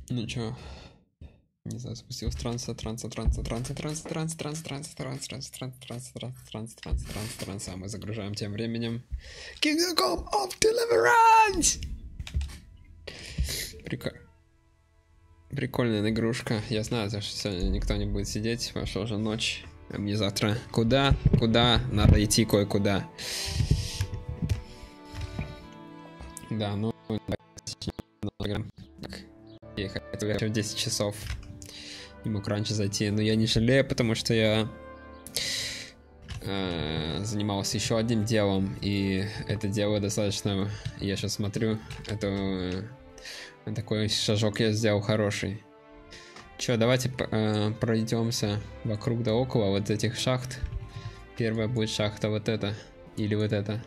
Ну чё? Не знаю, спустился транса, а мы загружаем тем временем Kingdom of Deliverance! Прикольная игрушка. Я знаю, что сегодня никто не будет сидеть, пошла уже ночь. А мне завтра куда? Надо идти кое-куда. Да, ну... Я хотел в 10 часов. Не мог раньше зайти, но я не жалею, потому что я занимался еще одним делом, и это дело достаточно... Я сейчас смотрю, это такой шажок я сделал хороший. Че, давайте пройдемся вокруг да около вот этих шахт. Первая будет шахта вот эта, или вот эта.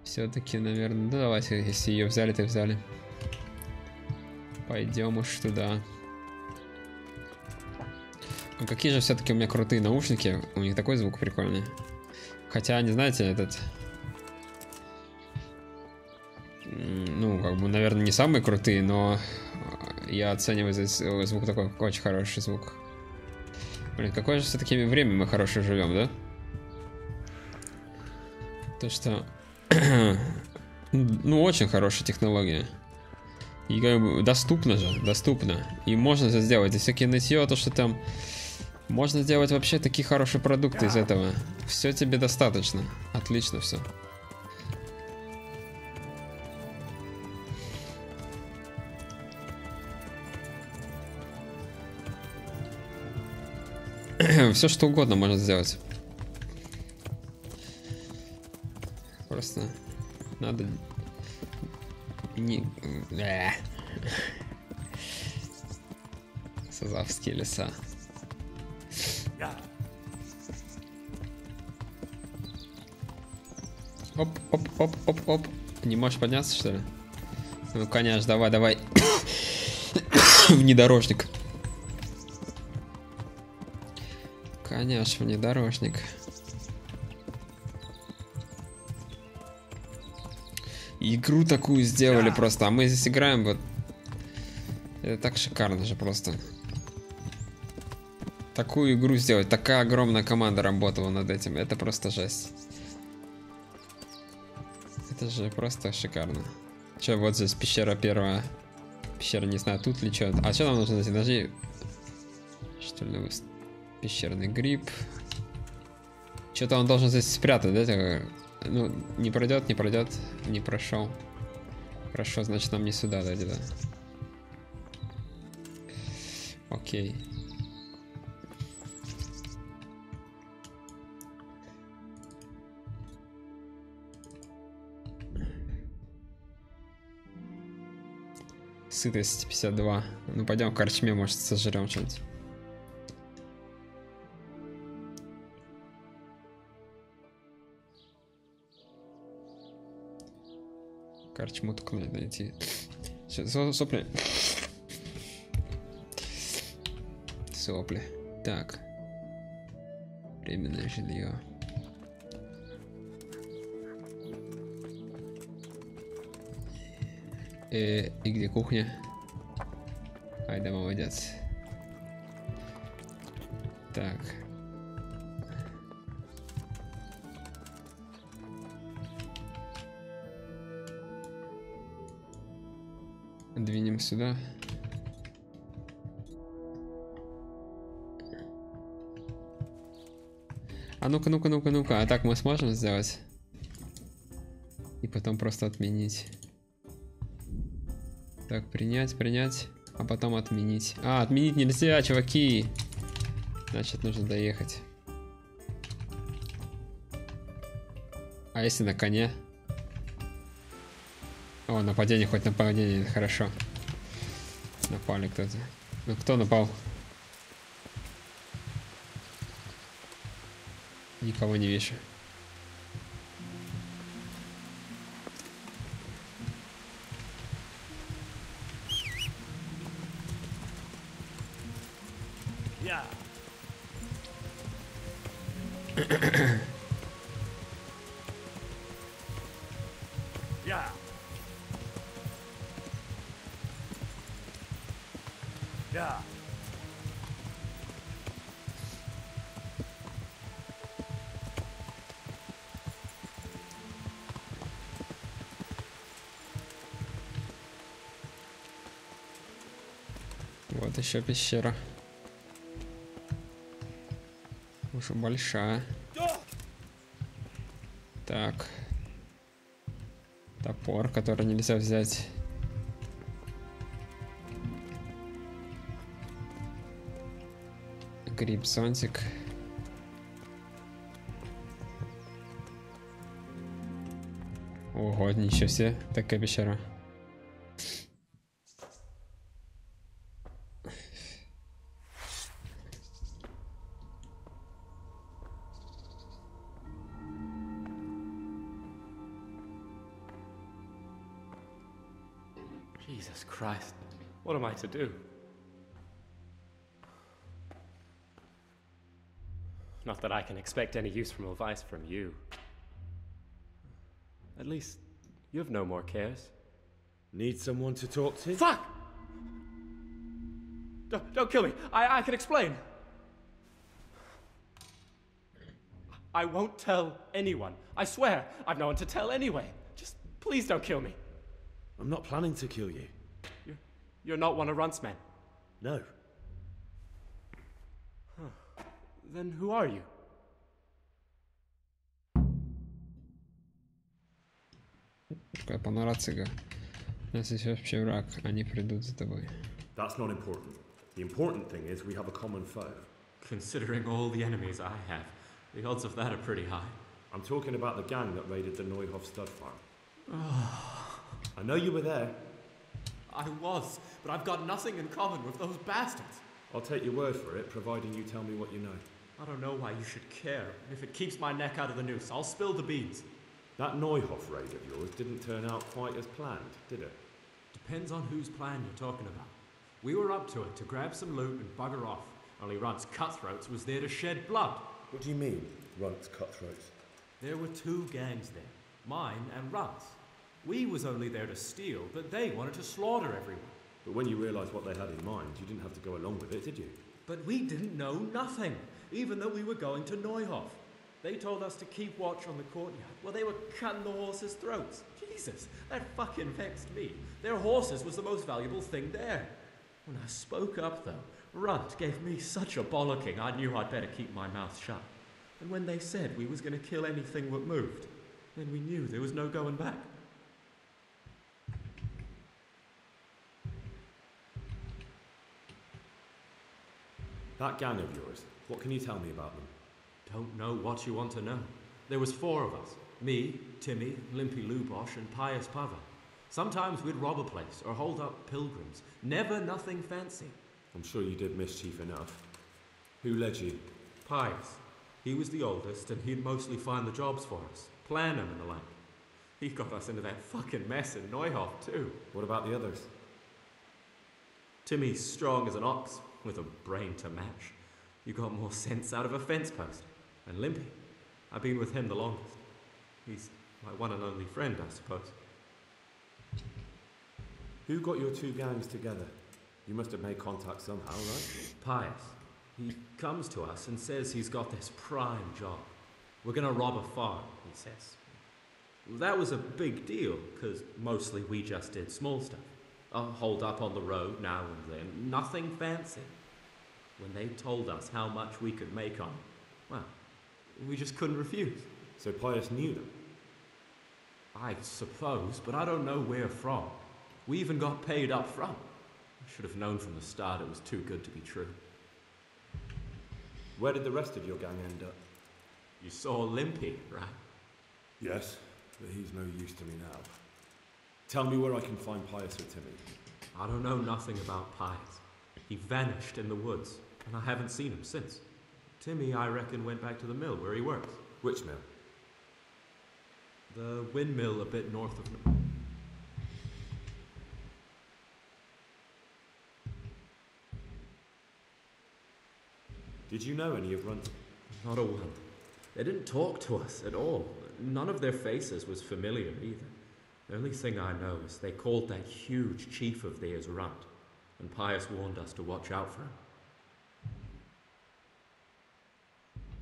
Все-таки, наверное, ну давайте, если ее взяли, то взяли. Пойдем уж туда. Ну, какие же все-таки у меня крутые наушники. У них такой звук прикольный. Хотя, не знаете, этот... Ну, как бы, наверное, не самые крутые, но я оцениваю здесь звук такой, очень хороший звук. Блин, какое же все-таки время мы хорошее живем, да? То, что... ну, очень хорошая технология. И как бы доступно же, доступно. И можно это сделать. И всякие нытье, то, что там... Можно сделать вообще такие хорошие продукты из этого. Все тебе достаточно. Отлично все. Все что угодно можно сделать. Просто надо не... Сазавские леса. Оп, оп, оп, оп, оп. Не можешь подняться, что ли? Ну, конечно, давай, давай. Внедорожник. Конечно, внедорожник. Игру такую сделали просто. А мы здесь играем вот. Это так шикарно же просто. Такую игру сделать. Такая огромная команда работала над этим. Это просто жесть. Это же просто шикарно. Че, вот здесь пещера первая. Пещера, не знаю, тут ли что. А что нам нужно найти? Подожди. Что ли? Пещерный гриб. Что-то он должен здесь спрятать, да? Ну, не пройдет, не пройдет. Не прошел. Хорошо, значит нам не сюда, да, где-то. Окей. Сытость 52. Ну пойдем в корчме, может, сожрем что-нибудь. Корчму только надо найти. Сопли. Сопли. Так. Временное жилье. И где кухня? Ай, да, молодец. Так. Двинем сюда. А ну-ка, ну-ка, ну-ка, ну-ка. А так мы сможем сделать? И потом просто отменить. Так, принять, принять, а потом отменить. А, отменить нельзя, чуваки. Значит, нужно доехать. А если на коне? О, нападение, хоть нападение, хорошо. Напали кто-то. Ну, кто напал? Никого не вижу. Вот еще пещера. Уже большая. Так. Топор, который нельзя взять. Гриб-зонтик. Ого, ничего себе, такая пещера. Jesus Christ, what am I to do? Not that I can expect any useful advice from you. At least, you have no more cares. Need someone to talk to? Fuck! Don't kill me. I can explain. I won't tell anyone. I swear, I've no one to tell anyway. Just please don't kill me. I'm not planning to kill you. You're not one of Runt's men? No. Huh. Then who are you? Такая панорацига. У нас есть вообще враг, они придут за тобой. That's not important. The important thing is we have a common foe. Considering all the enemies I have, the odds of that are pretty high. I'm talking about the gang that raided the Neuhof stud farm. I know you were there. I was, but I've got nothing in common with those bastards. I'll take your word for it, providing you tell me what you know. I don't know why you should care. If it keeps my neck out of the noose, I'll spill the beans. That Neuhof raid of yours didn't turn out quite as planned, did it? Depends on whose plan you're talking about. We were up to it to grab some loot and bugger off. Only Runt's cutthroats was there to shed blood. What do you mean, Runt's cutthroats? There were two gangs there, mine and Runt's. We was only there to steal, but they wanted to slaughter everyone. But when you realised what they had in mind, you didn't have to go along with it, did you? But we didn't know nothing, even though we were going to Neuhof. They told us to keep watch on the courtyard. Well, they were cutting the horses' throats. Jesus, that fucking vexed me. Their horses was the most valuable thing there. When I spoke up, though, Runt gave me such a bollocking, I knew I'd better keep my mouth shut. And when they said we was going to kill anything that moved, then we knew there was no going back. That gang of yours, what can you tell me about them? Don't know what you want to know. There was four of us. Me, Timmy, Limpy Lubosh, and Pius Pava. Sometimes we'd rob a place or hold up pilgrims. Never nothing fancy. I'm sure you did mischief enough. Who led you? Pius. He was the oldest, and he'd mostly find the jobs for us. Plan them and the like. He got us into that fucking mess in Neuhof, too. What about the others? Timmy's strong as an ox, with a brain to match. You got more sense out of a fence post. And Limpy, I've been with him the longest. He's my one and only friend, I suppose. Who got your two gangs together? You must have made contact somehow, right? Pius. He comes to us and says he's got this prime job. We're gonna rob a farm, he says. That was a big deal, because mostly we just did small stuff. Hold up on the road now and then, nothing fancy. When they told us how much we could make on it, well, we just couldn't refuse. So Pius knew them? I suppose, but I don't know where from. We even got paid up front. I should have known from the start it was too good to be true. Where did the rest of your gang end up? You saw Limpy, right? Yes, but he's no use to me now. Tell me where I can find Pius or Timmy. I don't know nothing about Pius. He vanished in the woods, and I haven't seen him since. Timmy, I reckon, went back to the mill where he works. Which mill? The windmill a bit north of... Did you know any of Runt? Not a one. They didn't talk to us at all. None of their faces was familiar either. The only thing I know is they called that huge chief of theirs Runt. and Pius warned us to watch out for him.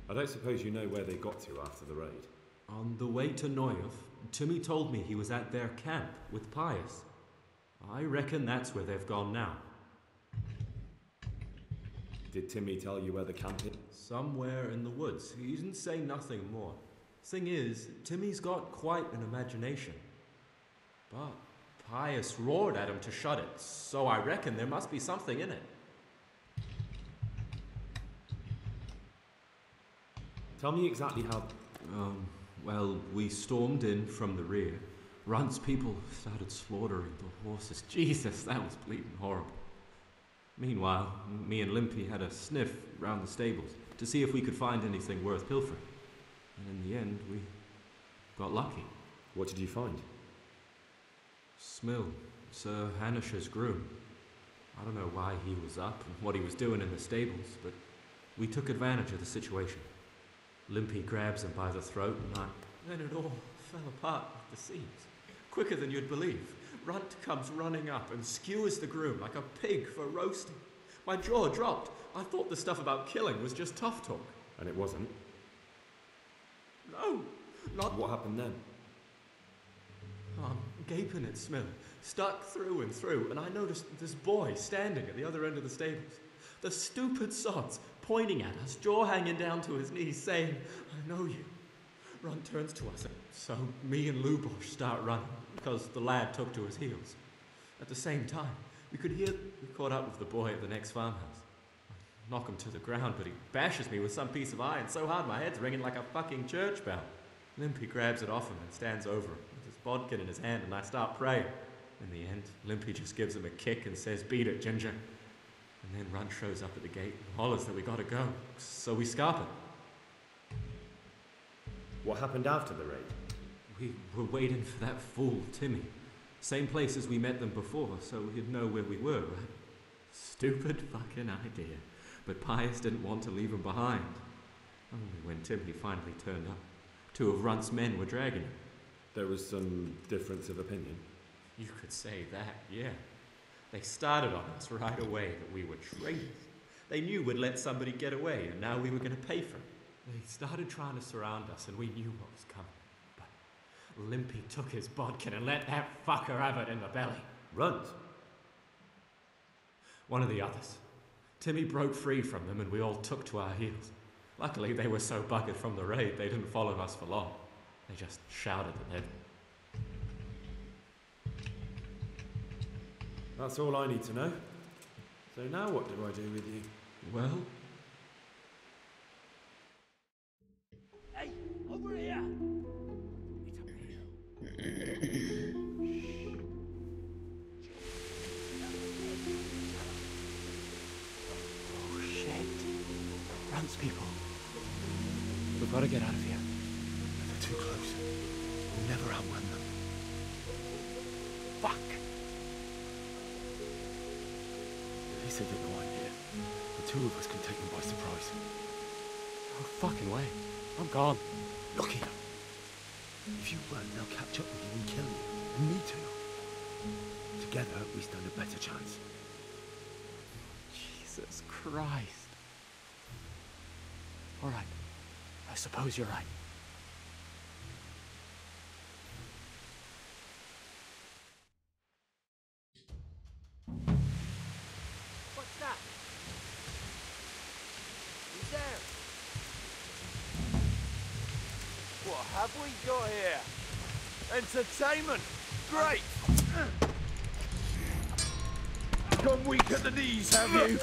I don't suppose you know where they got to after the raid? On the way to Neuhof, Timmy told me he was at their camp with Pius. I reckon that's where they've gone now. Did Timmy tell you where the camp is? Somewhere in the woods. He didn't say nothing more. Thing is, Timmy's got quite an imagination. But Pius roared at him to shut it, so I reckon there must be something in it. Tell me exactly how... Well, we stormed in from the rear. Runt's people started slaughtering the horses. Jesus, that was bleeding horrible. Meanwhile, me and Limpy had a sniff round the stables to see if we could find anything worth pilfering. And in the end, we got lucky. What did you find? Smill, Sir Hanish's groom. I don't know why he was up and what he was doing in the stables, but we took advantage of the situation. Limpy grabs him by the throat and then it all fell apart at the seams. Quicker than you'd believe. Runt comes running up and skewers the groom like a pig for roasting. My jaw dropped. I thought the stuff about killing was just tough talk. And it wasn't? No, not... What happened then? I'm gaping at Smill, stuck through and through, and I noticed this boy standing at the other end of the stables. The stupid sods pointing at us, jaw hanging down to his knees, saying, "I know you." Runt turns to us, so me and Lubosh start running, because the lad took to his heels. At the same time, we could hear we caught up with the boy at the next farmhouse. I knock him to the ground, but he bashes me with some piece of iron so hard my head's ringing like a fucking church bell. Limpy grabs it off him and stands over him, with his bodkin in his hand, and I start praying. In the end, Limpy just gives him a kick and says, "Beat it, Ginger." And then Runt shows up at the gate and hollers that we gotta go, so we scarp it. What happened after the raid? We were waiting for that fool, Timmy. Same place as we met them before, so we'd know where we were, right? Stupid fucking idea. But Pius didn't want to leave him behind. Only when Timmy finally turned up, 2 of Runt's men were dragging him. There was some difference of opinion? You could say that, yeah. They started on us right away that we were traitors. They knew we'd let somebody get away, and now we were going to pay for it. They started trying to surround us, and we knew what was coming. But Limpy took his bodkin and let that fucker have it in the belly. Runt? One of the others. Timmy broke free from them, and we all took to our heels. Luckily, they were so buggered from the raid, they didn't follow us for long. They just shouted that they'd... That's all I need to know. So now what do I do with you? Well... Hey, over here! It's up here. Oh shit. Runt's people. We've got to get out of here. They're too close. We'll never outrun them. Fuck! He said they're going here. The 2 of us can take them by surprise. No fucking way. I'm gone. Look here. If you run, they'll catch up with you and kill you. And me too. Together, we stand a better chance. Jesus Christ. All right. I suppose you're right. What's that? Who's there? What have we got here? Entertainment! Great! Gone weak at the knees, have you?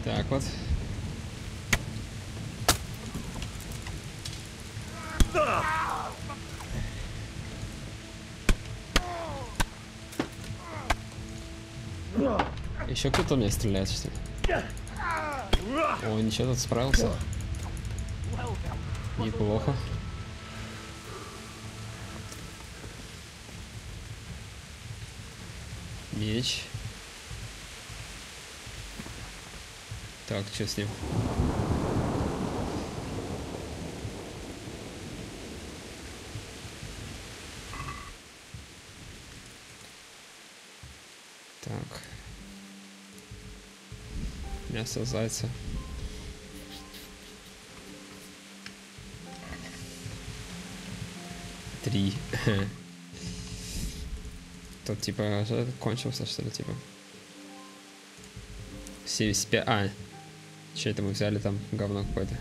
Так вот. Еще кто-то меня стреляет, что ли? О, ничего, тут справился. Неплохо. Меч. Так, что с ним? Так. Мясо зайца. Три. Тут типа кончился, что ли, типа. 75. А. Че это мы взяли там? Говно какое-то.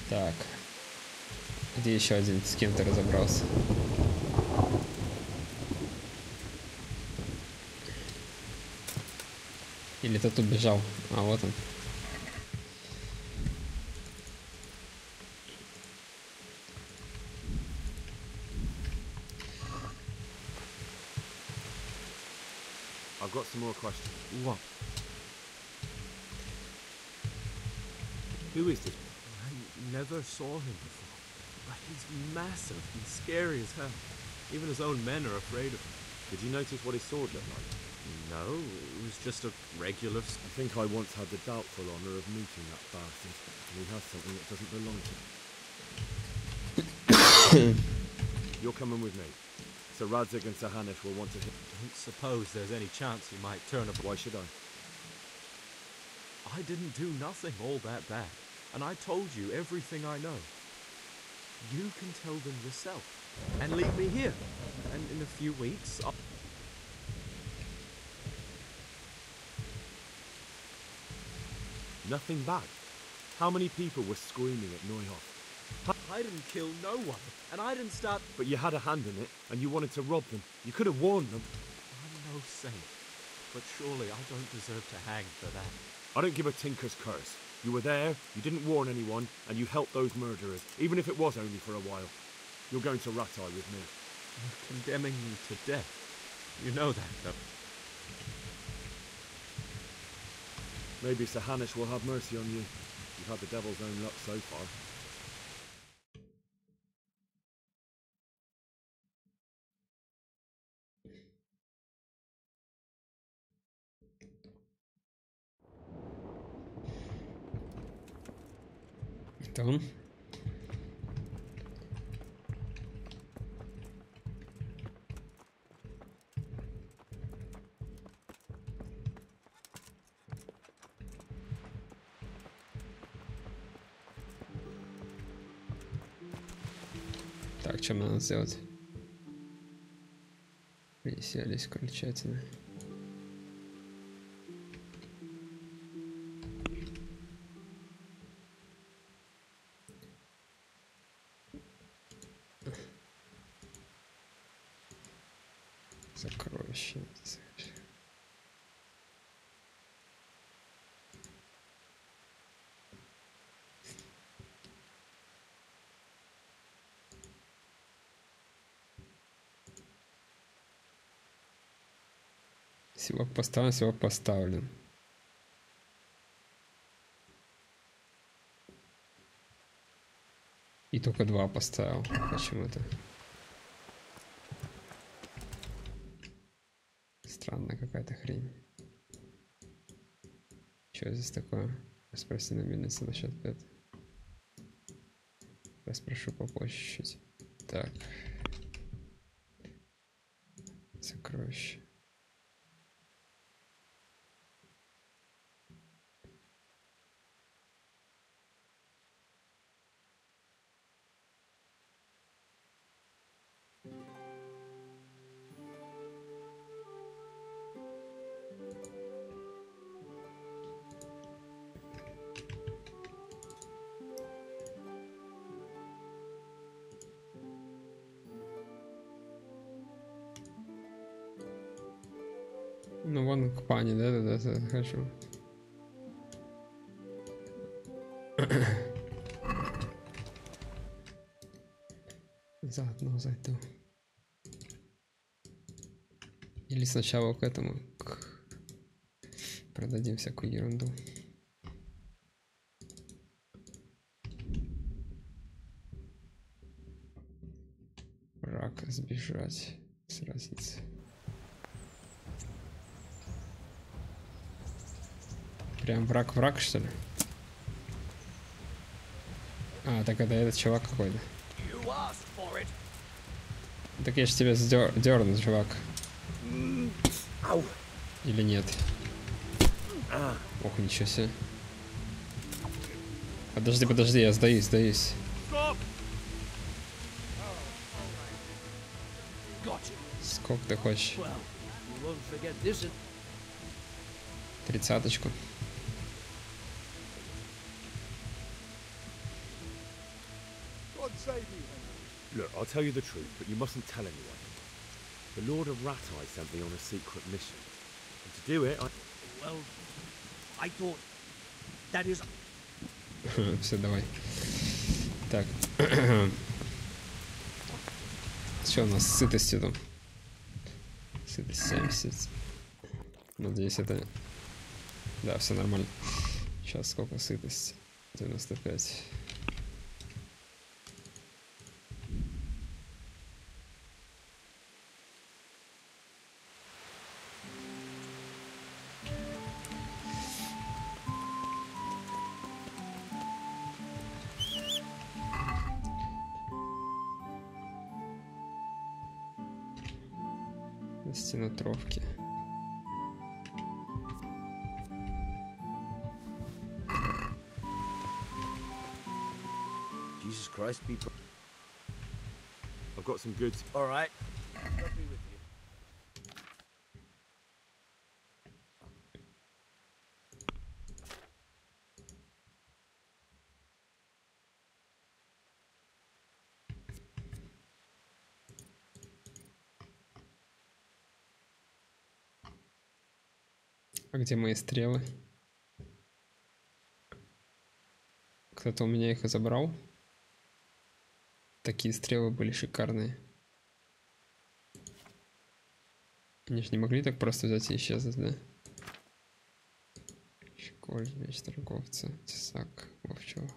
Так. Где еще один? С кем ты разобрался? Или ты тут бежал? А, вот он. I've got some more questions. What? Who is this? I never saw him before. But he's massive and scary as hell. Even his own men are afraid of him. Did you notice what his sword looked like? No, it was just a regular... I think I once had the doubtful honour of meeting that bastard. And he has something that doesn't belong to him. You're coming with me. Sir Radzig and Sir Hanush will want to hit. Don't suppose there's any chance he might turn up. Why should I? I didn't do nothing all that bad. And I told you everything I know. You can tell them yourself. And leave me here. And in a few weeks, I'll... Nothing bad. How many people were screaming at Neuhoff? I didn't kill no one. And I didn't start... But you had a hand in it, and you wanted to rob them. You could have warned them. I'm no saint. But surely I don't deserve to hang for that. I don't give a tinker's curse. You were there, you didn't warn anyone, and you helped those murderers, even if it was only for a while. You're going to Ratai with me. You're condemning me to death. You know that, though. Maybe Sir Hanush will have mercy on you. You've had the devil's own luck so far. Это он? Так, что мне надо сделать? Приселись окончательно. Сокровище. Сивок поставлен, сивок поставлен. И только 2 поставил. Почему-то. Странная какая-то хрень. Что здесь такое? Спроси на мельнице насчет этого. Я спрошу попозже чуть-чуть. Так. Сокровище. Ну вон к пане, да, хочу. Заодно зайду. Или сначала к этому продадим всякую ерунду. Враг сбежать, сразиться. Прям враг, что ли? А, так это этот чувак какой-то. Так я ж тебя дерну, чувак. Или нет? Ох, ничего себе. Подожди, я сдаюсь. Сколько ты хочешь? 30-очку. Look, I'll tell you the truth, but you mustn't tell anyone. The Lord of Ratai sent me on a secret mission. And to do it, Well, I thought that is. Все, давай. Так. Что у нас с сытостью там? Сытость 70. Надеюсь, это... Да, все нормально. Сейчас сколько сытости? 95. Стенотровки. Jesus Christ, people. I've got some goods. All right. Let me with you. А где мои стрелы? Кто-то у меня их и забрал. Такие стрелы были шикарные. Они же не могли так просто взять и исчезнуть, да? Щеколь, меч торговца, тесак, вовчего.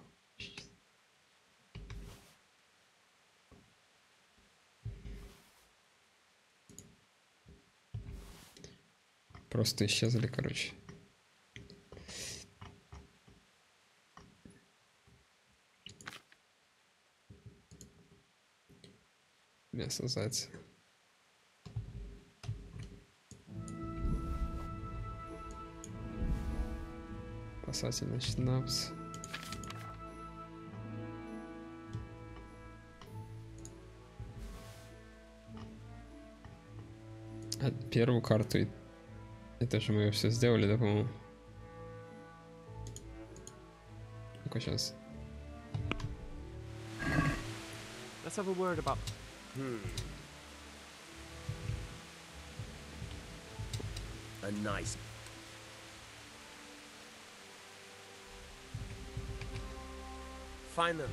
Просто исчезли, короче. Мясо зайца. Спасательный шнапс. А первую карту, это же мы ее все сделали, да, по-моему? Ну-ка, сейчас. Let's have a word about... A nice. Finally.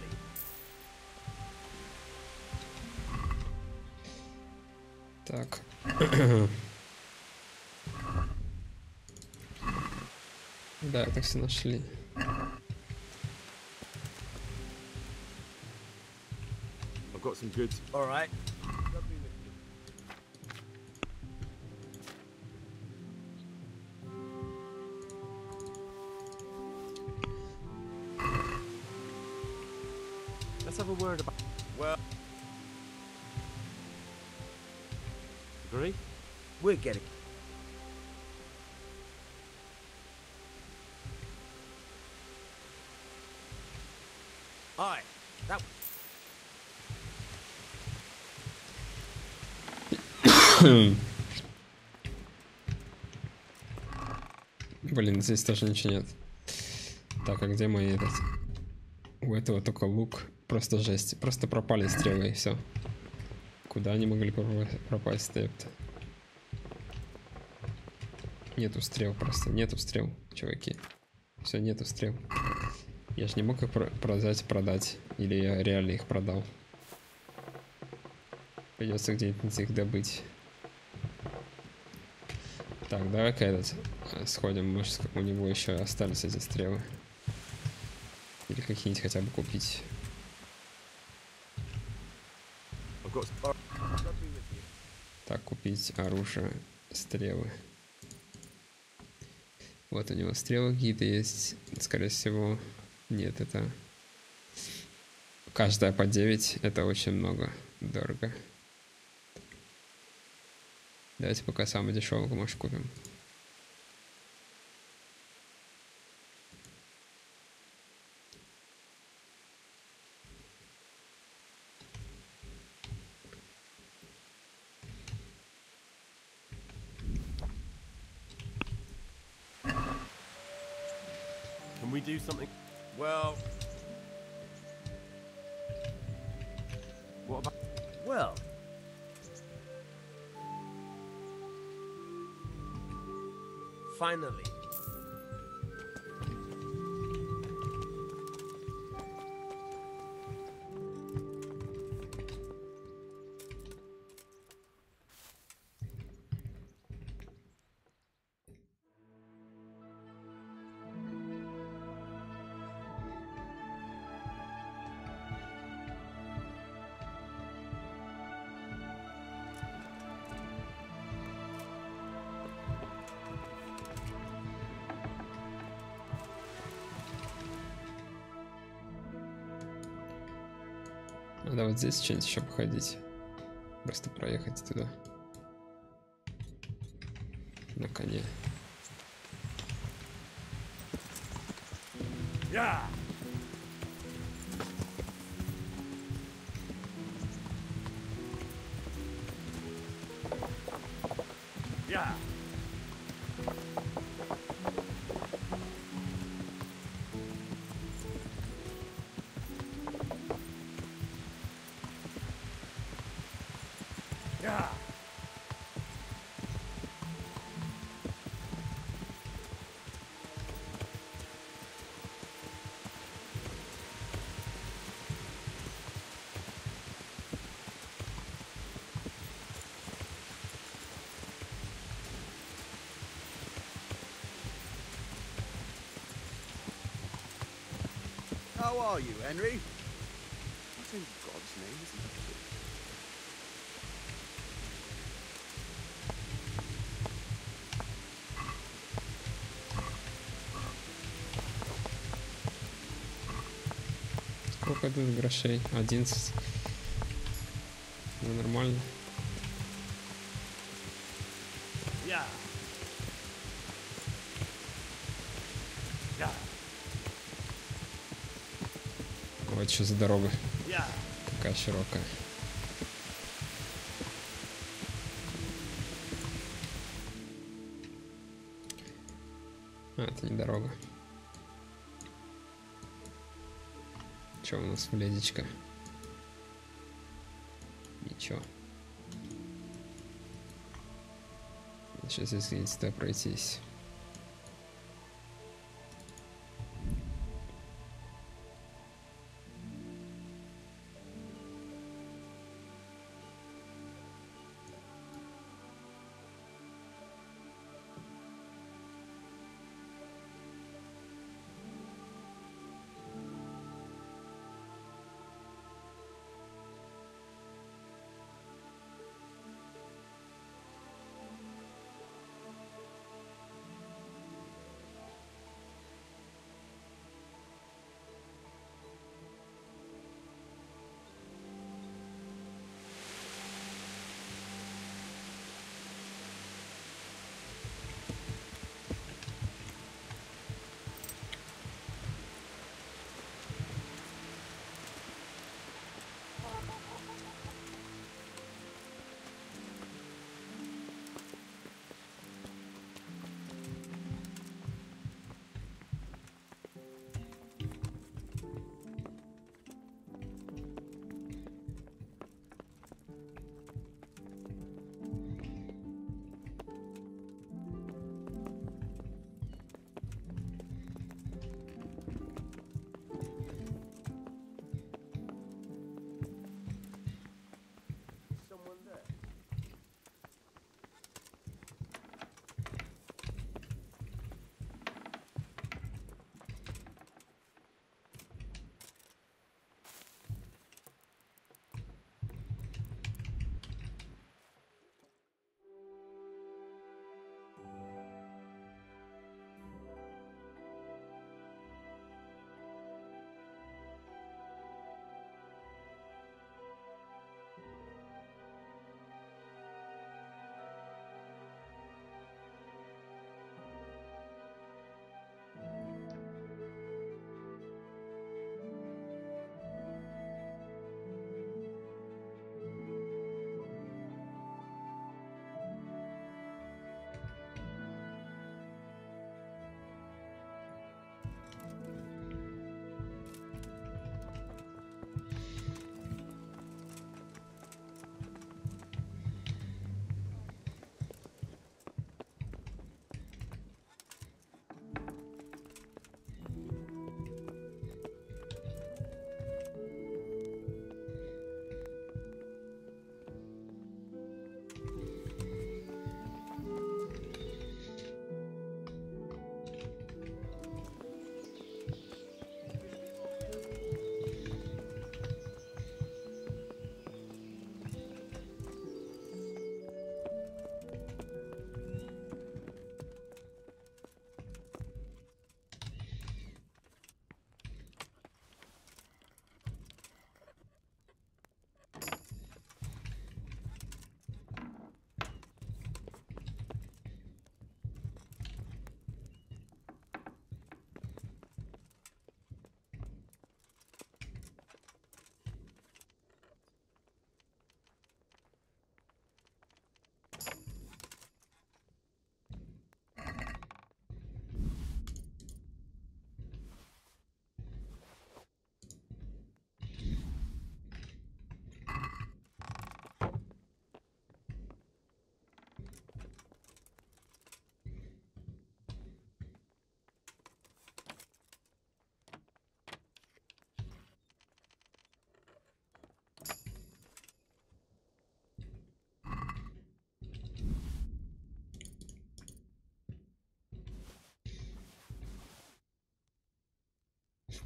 Так. Да, это все нашли. I've got some goods. All right. Let's have a word about... Well, Agree? we're getting. Aye. That. Блин, здесь тоже ничего нет. Так, а где мой этот? У этого только лук. Просто жесть. Просто пропали стрелы и все. Куда они могли пропасть, Ставьте? Нету стрел просто. Нету стрел, чуваки. Все, нету стрел. Я же не мог их продать. Или я реально их продал. Придется где-нибудь их добыть. Так, давай-ка этот сходим. Может, у него еще остались эти стрелы. Или какие-нибудь хотя бы купить. Так, купить оружие, стрелы. Вот у него стрелы какие-то есть. Скорее всего, нет, это... Каждая по 9, это очень много. Дорого. Давайте пока самую дешевую может купим. Can we do something? Well, What about? well. Finally. Надо вот здесь что-нибудь еще походить. Просто проехать туда. На коне. Yeah. Yeah. Yeah. How are you, Henry? What in God's name is that? Сколько тут грошей? 11. Ну, нормально. Yeah. Yeah. Вот что за дорога. Yeah. Такая широкая. А, это не дорога. Что у нас вледечка? Ничего. Сейчас если сюда пройтись.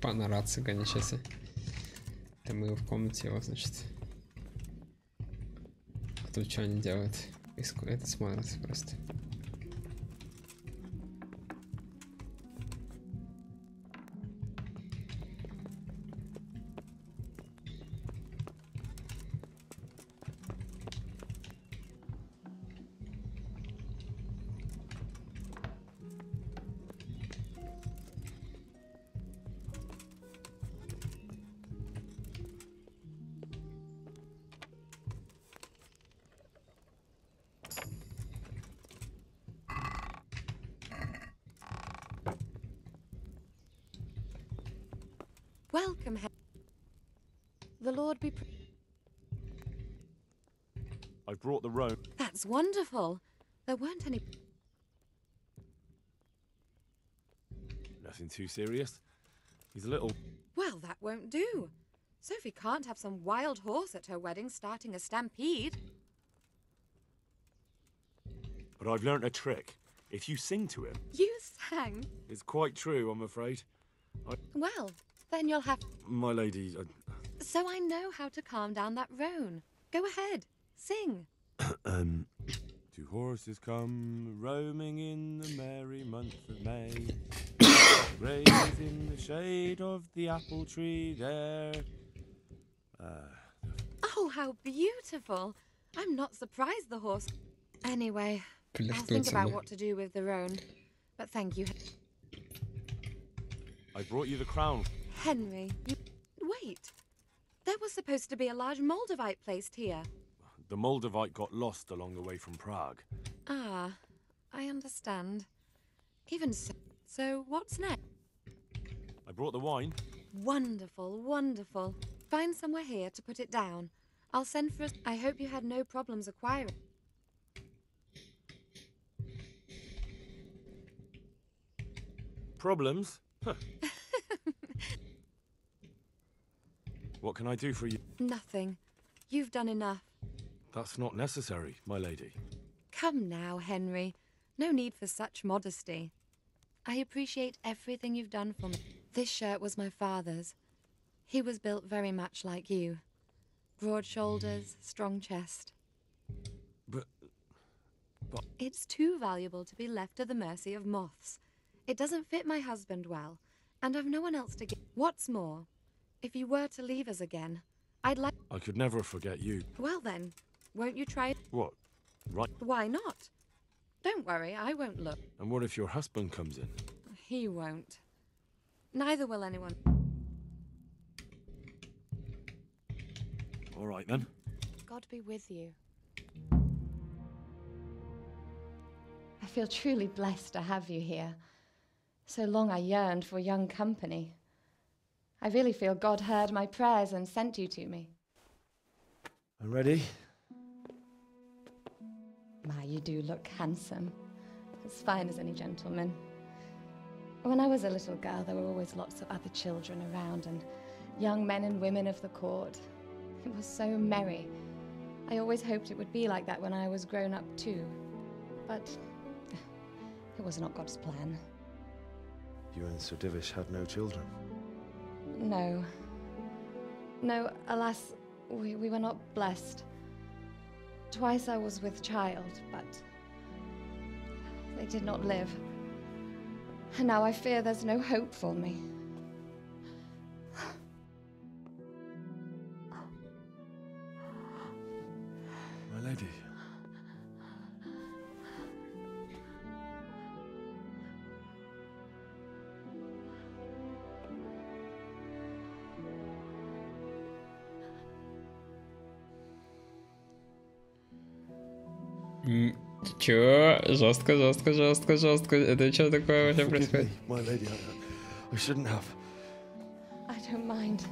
на рации, конечно, сейчас. Это мы в комнате его, значит. А тут что они делают? Это смотрится просто. Welcome, the Lord be. I've brought the roan. That's wonderful. There weren't any. Nothing too serious. He's a little... Well, that won't do. Sophie can't have some wild horse at her wedding starting a stampede. But I've learnt a trick. If you sing to him... You sang? It's quite true, I'm afraid. Well, then you'll have... My lady... So I know how to calm down that roan. Go ahead, sing. Two horses come roaming in the merry month of May. Graze in the shade of the apple tree there. Oh, how beautiful. I'm not surprised the horse... Anyway, I'll think about what to do with the roan. But thank you. I brought you the crown. Henry, you... Wait. There was supposed to be a large Moldavite placed here. The Moldavite got lost along the way from Prague. Ah, I understand. Even so... So, what's next? I brought the wine. Wonderful, wonderful. Find somewhere here to put it down. I'll send for a... I hope you had no problems acquiring... Problems? Huh. What can I do for you? Nothing. You've done enough. That's not necessary, my lady. Come now, Henry. No need for such modesty. I appreciate everything you've done for me. This shirt was my father's. He was built very much like you. Broad shoulders, strong chest. But... It's too valuable to be left to the mercy of moths. It doesn't fit my husband well, and I've no one else to give. What's more, if you were to leave us again, I'd like... I could never forget you. Well then, won't you try... What? Right. Why not? Don't worry, I won't look. And what if your husband comes in? He won't. Neither will anyone. All right, then. God be with you. I feel truly blessed to have you here. So long I yearned for young company. I really feel God heard my prayers and sent you to me. I'm ready. My, you do look handsome. As fine as any gentleman. When I was a little girl, there were always lots of other children around and young men and women of the court. It was so merry. I always hoped it would be like that when I was grown up too. But it was not God's plan. You and Sir Divish had no children? No. No, alas, we were not blessed. Twice I was with child, but they did not live. And now I fear there's no hope for me. My lady. Чё? Жестко, жестко, жестко, жестко. Это что такое вообще происходит? My lady, I shouldn't have. I don't mind.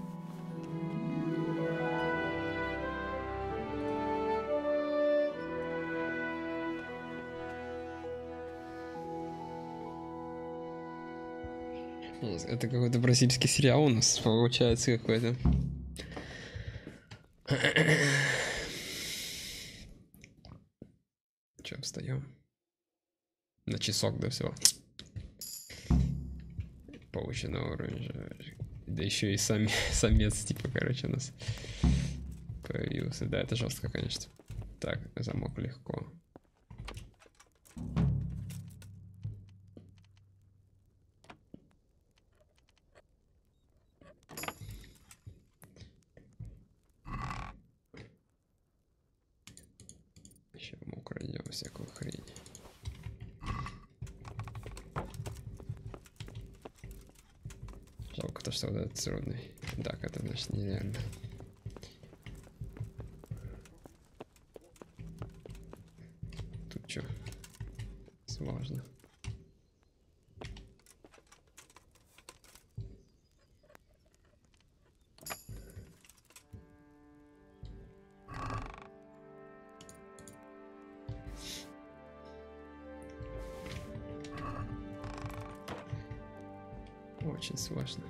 Это какой-то бразильский сериал у нас получается какой-то. Че, встаем? На часок до всего. Получено уровень. Да еще и самец, типа, короче, у нас появился. Да, это жестко, конечно. Так, замок легко. Еще мы украдем всякую хрень. Жалко то, что вот этот трудный. Так, это значит нереально. Тут что? Сложно. Очень сложно.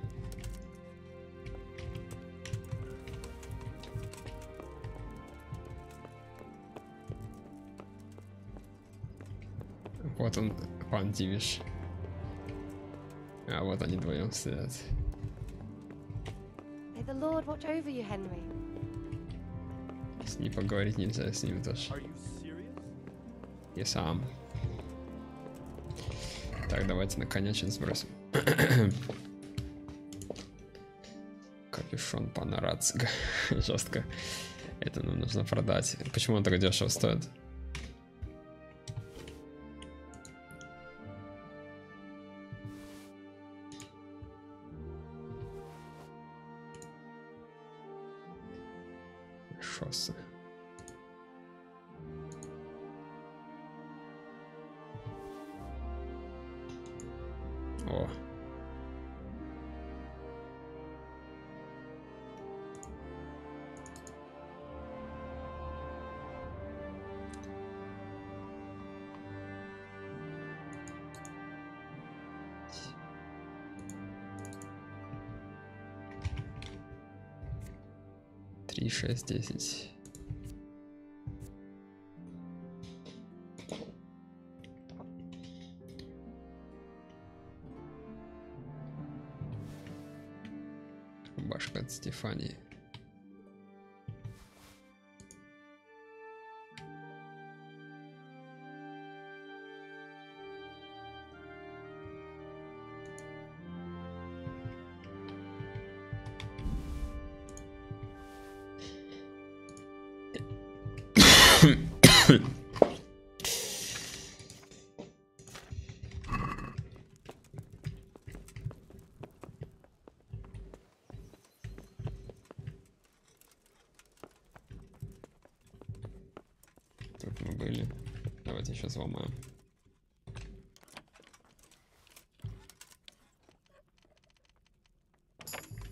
Вот он, пан Дивиш. А вот они вдвоем сидят. May the Lord watch over you, Henry. С ним поговорить нельзя, с ним тоже. Я сам. Так, давайте на коня сейчас сбросим. Капюшон пана Рацига. Жестко. Это нам нужно продать. Почему он так дешево стоит? Шоссе. О. Три, 6, 10. Башка от Стефании. Тут мы были. Давайте еще взломаем.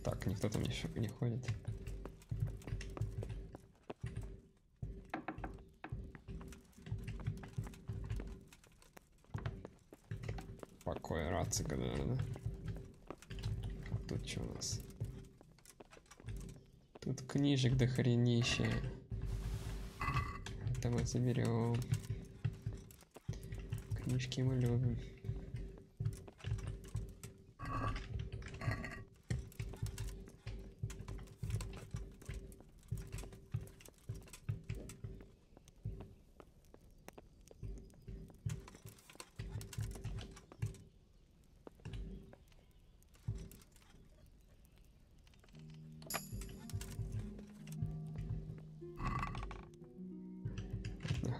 Так, никто там еще не ходит. Покой Рацига, наверное. Тут что у нас? Тут книжек до хренища. Это мы заберем. Книжки мы любим.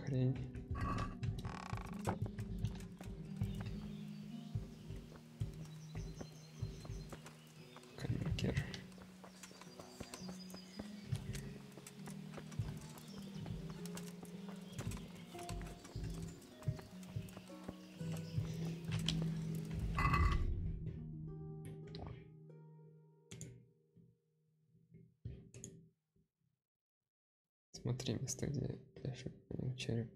Хрень. Камеркер. Смотри, место, где ящик, череп.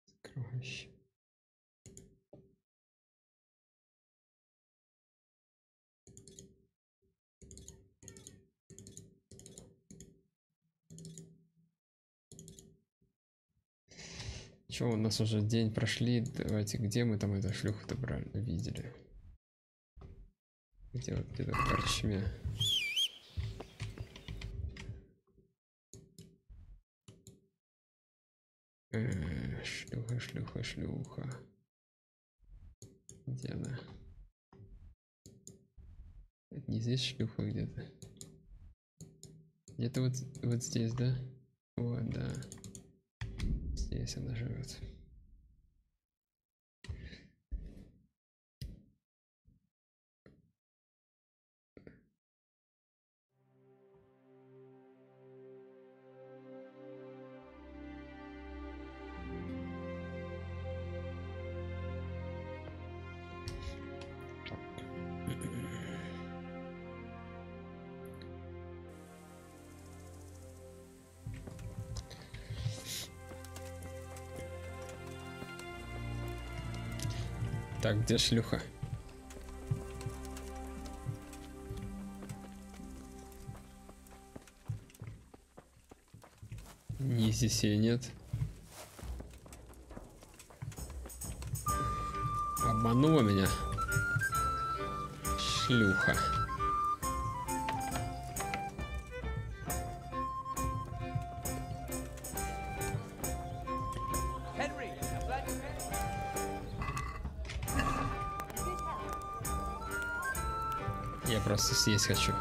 Закрывающий. Чё, у нас уже день прошли. Давайте, где мы там эту шлюху-то правильно видели? Где вот где-то в корчме. Шлюха, шлюха, шлюха. Где она? Это не здесь шлюха где-то? Где-то вот здесь, да? Вот, да. Здесь она живет. Так, где шлюха? Не здесь ее нет. Обманула меня. Шлюха. Я просто съесть хочу.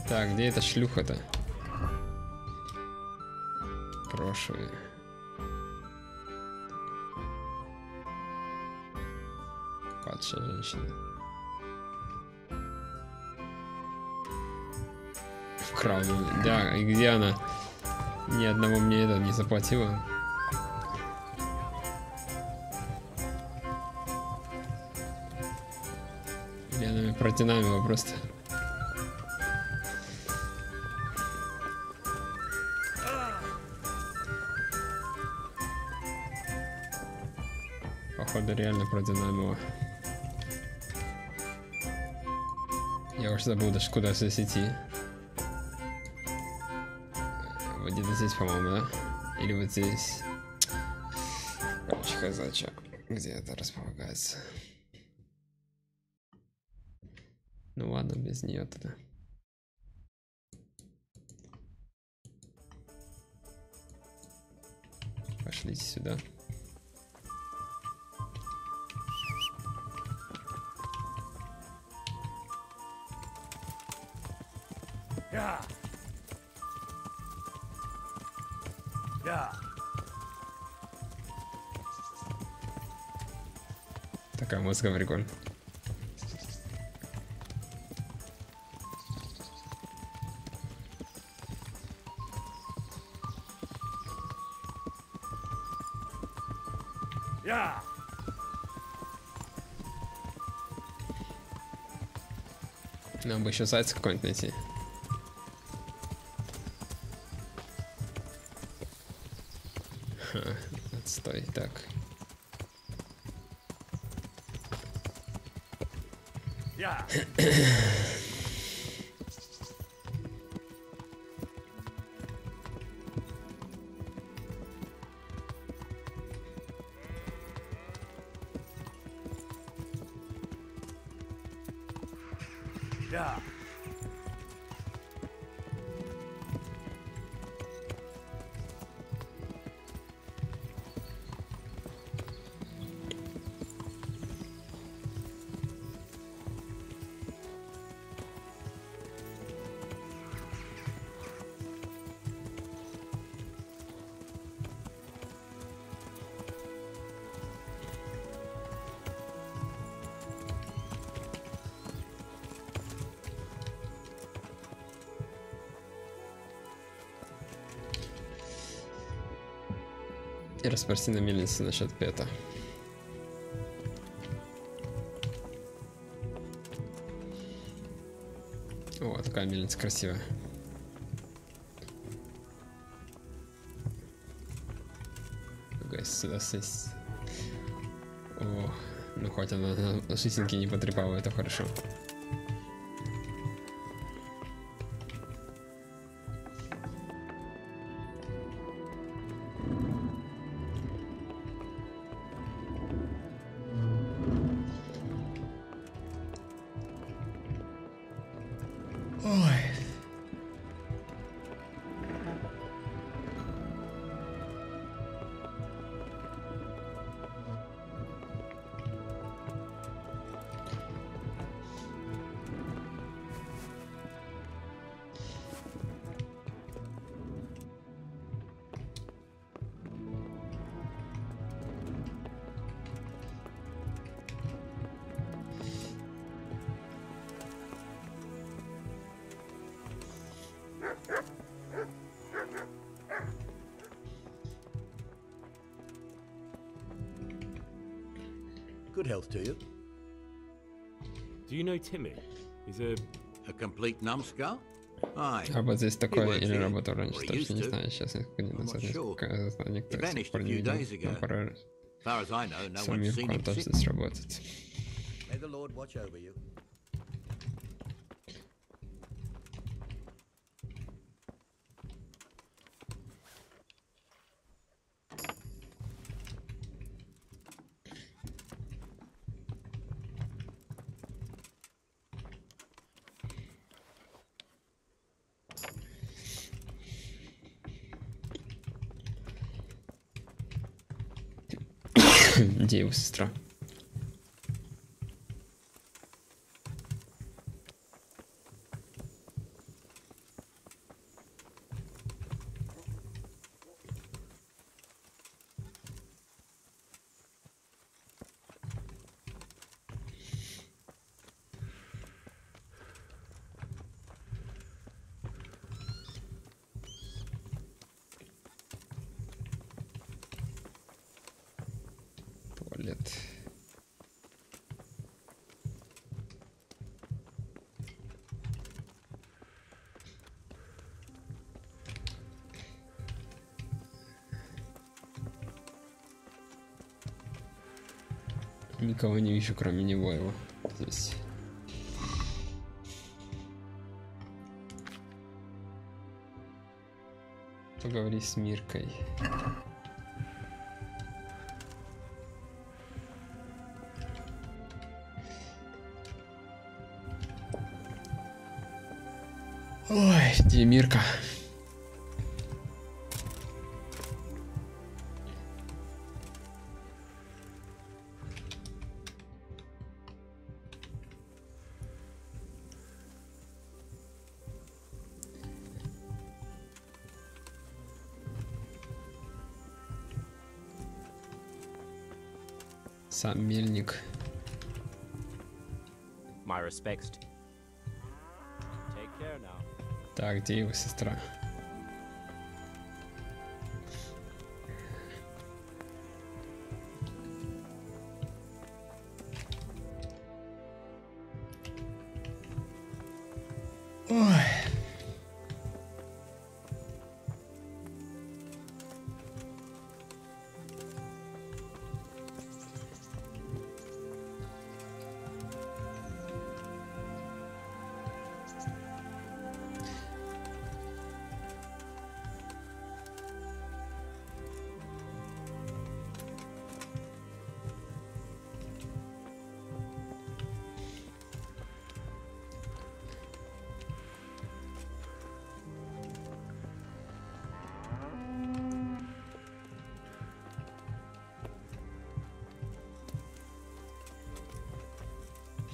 Так, где эта шлюха-то? Прошлое. Падшая женщина. Вкрал. Да, и где она? Ни одного мне это не заплатила. Или она меня продинамила просто. Походу реально продинамила. Я уж забыл даже куда здесь идти. Вот где-то здесь, по-моему, да? Или вот здесь. Короче, хз, где это располагается. Ну ладно, без нее тогда. Пошлите сюда. Такая музыка прикольная. Нам бы еще зайца какой-нибудь найти. Ха, отстой, так. И распрости на мельнице насчет пета. О, такая мельница красивая. Сюда сесть. О, ну хоть она на жизненьки не потрепала, это хорошо. Good health to you. Do you know Timmy? He's a complete numbskull? Aye. Работа здесь такое, или here, работал раньше, or he точно used не to. знаю, сейчас несколько дней I'm назад, not sure. никто He до сих vanished пор a не few видел, days ago. но пора As far as I know, no one's самим seen him тоже since. здесь работать. May the Lord watch over you. Где его сестра? Туалет. Никого не вижу, кроме него его здесь. Поговори с Миркой. Ой, где Мирка? Сам мельник. My respects to you. Take care now. Так, где его сестра? Ой.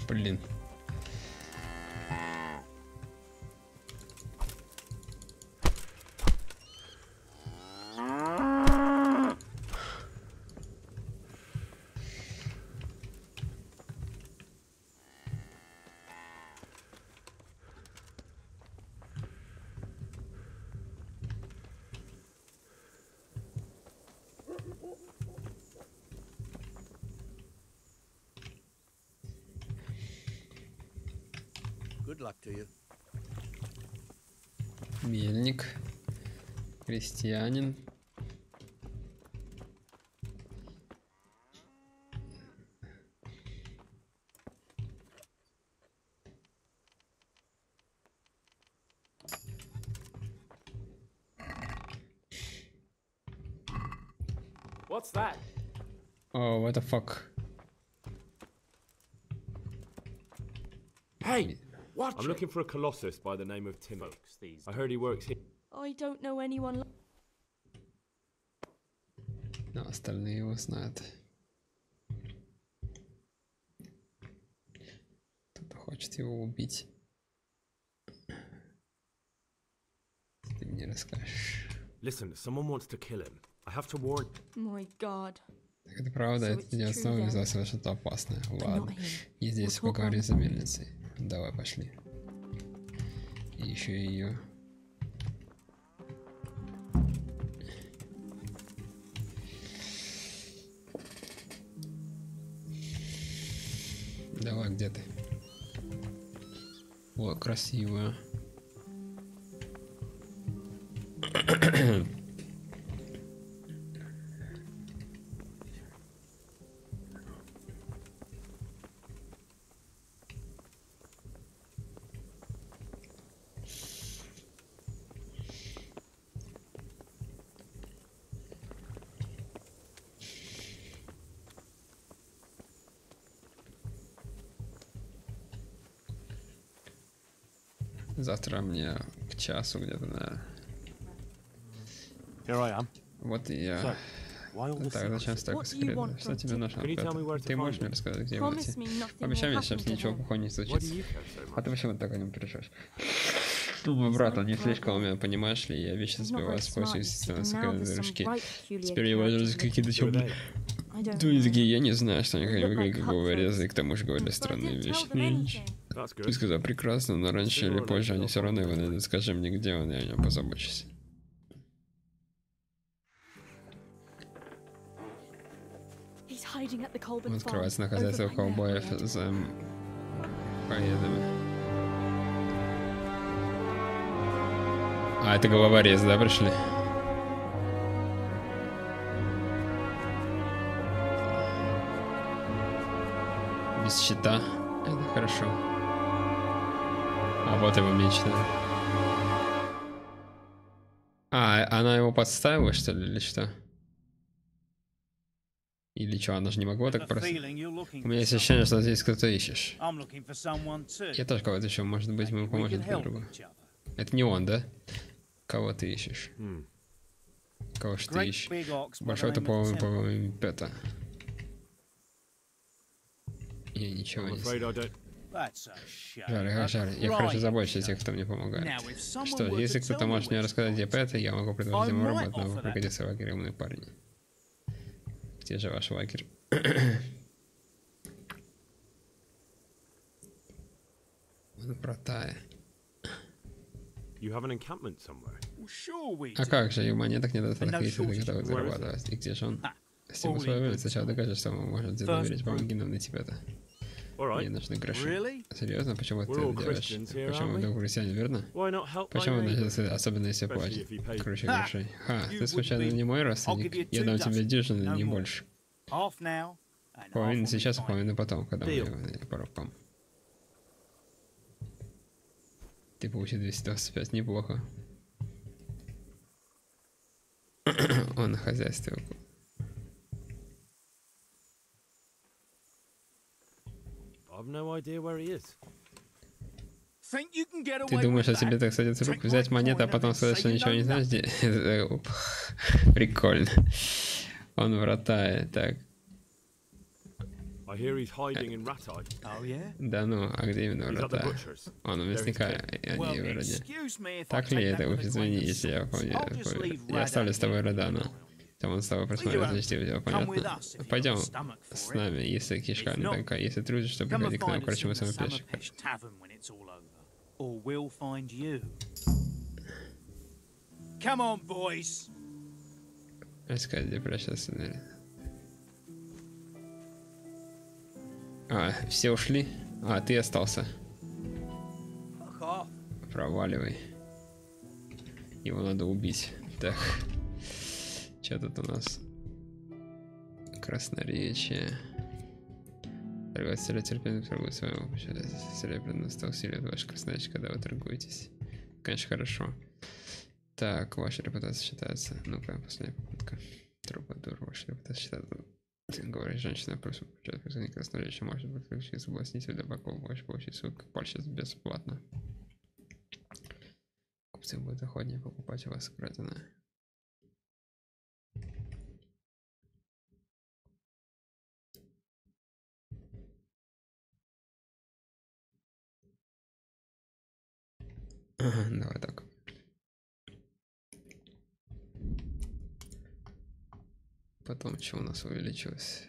Блин. Good luck to you. Мельник. Крестьянин. What's that? Oh, what the fuck? Hey, what? I'm looking for a colossus by the name of Timmy. I heard he works here. I don't know anyone. Но остальные его знают. Кто-то хочет его убить. Ты мне расскажешь. Listen, someone wants to kill him. I have to warn. My God. Так это правда, So это it's не true снова then. ввязался во что-то опасное. Ладно. not him. И здесь We'll talk поговорим on- за мельницей. Давай, пошли. И еще ее. Давай, где ты? О, красиво. Завтра мне к часу где-то, наверное. Here I am. Вот и я. So, why all the Так, зачем столько секретов? Что тебе нужно? Ты можешь мне рассказать, где вы найти? Обещай мне, сейчас ничего плохого не случится. А ты почему так о нем переживаешь? Ну, мой брат, он не слишком умен, понимаешь ли? Я вечно сбиваюсь с помощью секретной дырочки. Теперь его друзья какие-то темные. Ты такие, я не знаю, что они выглядят как головорезы, и к тому же говорили странные вещи. Ты сказал прекрасно, но раньше или позже они все равно его найдут. Скажи мне, где он, я о нем позабочусь. Он скрывается на хозяйстве ковбоев за поедами. А, это головорез, да, пришли? Без щита. Это хорошо. А вот его меч, да. А, она его подставила, что ли, или что? Или что, она же не могла так просто... У меня есть ощущение, что здесь кто-то ищешь. Я тоже кого-то ищу, может быть, мы поможем друг другу. Это не он, да? Кого ты ищешь? Кого ж ты ищешь? Большой тупого по-моему, Пета. Я ничего не знаю. Жаль. Я хорошо забочусь о тех, кто мне помогает. Что, если кто-то может мне рассказать, где Пэт, я могу предложить ему работу, но вы пригодится лагерь, умные парни. Где же ваш лагерь? Он протая. А как же, и монеток недостаточно, если ты готов зарабатывать. И где же он? Если мы свое время сначала докажешь, что мы можем тебе доверить, помоги нам найти Пэта. Мне нужны гроши. Серьезно? Почему ты это делаешь? Почему вдруг христиане, верно? Почему особенно если платят? Круче грошей. Ха, ты случайно не мой родственник? Я дам тебе дюжину, не больше. Половина сейчас, а половина потом, когда мы порубком. Ты получил 225, неплохо. Он на хозяйстве. Ты думаешь, что тебе так сойдет с рук взять монету, а потом сказать, что ничего не знаешь? Прикольно. Он вратая, так. Да ну, а где именно врата? Он у мясника, а не его родня. Так ли это? Извини, если я помню. Я оставлю с тобой Родана. Там он с тобой просмотрит, значит, его понятно. Пойдем с нами, если кишка не тонка. Если трудишься, то приходи к нам, короче, мы с вами пешим. Искать, где прячется, наверное. А, все ушли? А, ты остался. Проваливай. Его надо убить. Так. Что тут у нас? Красноречие. Торговать терпением, торгует с вами. Серебряный стал усиливает ваше красноречие, когда вы торгуетесь. Конечно, хорошо. Так, ваша репутация считается. Ну-ка, последняя попытка. Трубадур, ваша репутация считается. Говорит, женщина просто получает признание красноречия, может быть, включить соблазнитель добавку, можешь получить свой пальчик бесплатно. Купцы будут охотнее покупать у вас краденое. Давай так. Потом, что у нас увеличилось?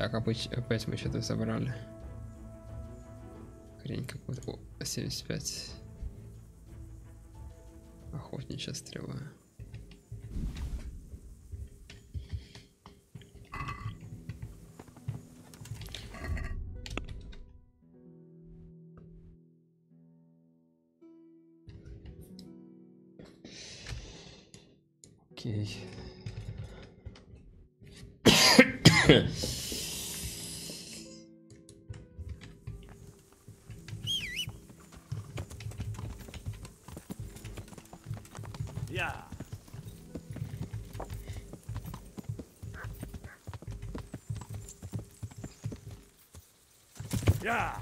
Так, опять мы что-то забрали. Хрень какую-то. О, 75. Охотничья стрела. Окей. Yeah. Yeah.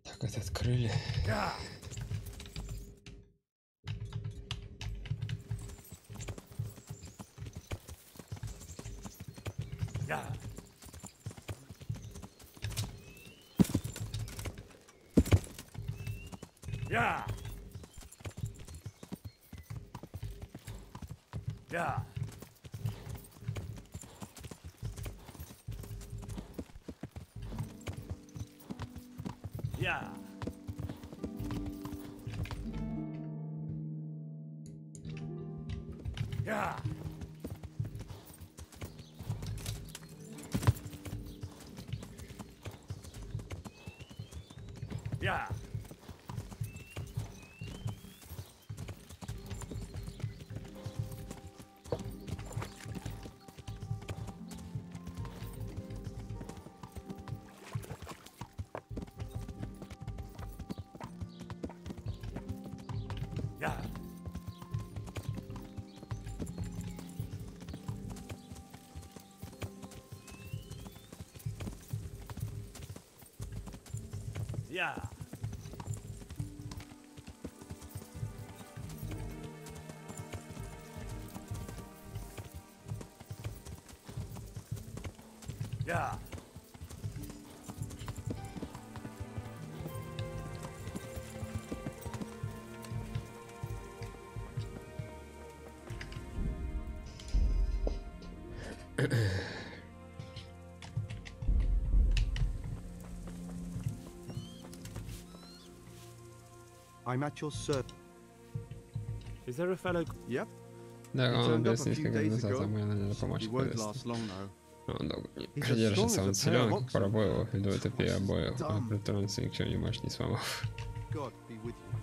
Так, это открыли. Yeah. Yeah. Yeah. Yeah. Yeah. Yeah. Yeah. Yeah. Yeah. Yeah. I'm at your service. Is there a fellow? Yep. Да, He он turned up без a few несколько days назад, ago. а мне надо помочь. He won't last long though. Он долго не He's as продержится, strong он as a pair силен, of как парабойл, ввиду oxen. этапи обоев, Dumb. а притронуться никто не может не сломав. God be with you.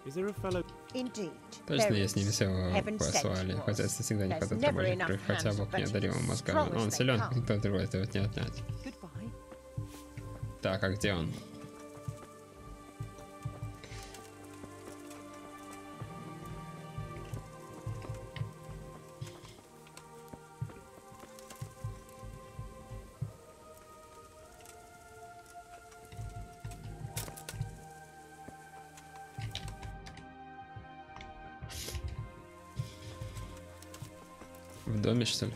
Is there a fellow? Indeed. Точно есть не весело Heaven sent послали, was. хотя если всегда не There's хватает never рабочих, enough хотя hands, Бог but неодаримым he's мозгами. strong Но as он they силен, come. никто другой этого не отнять. Goodbye. Так, а где он? В доме, что ли?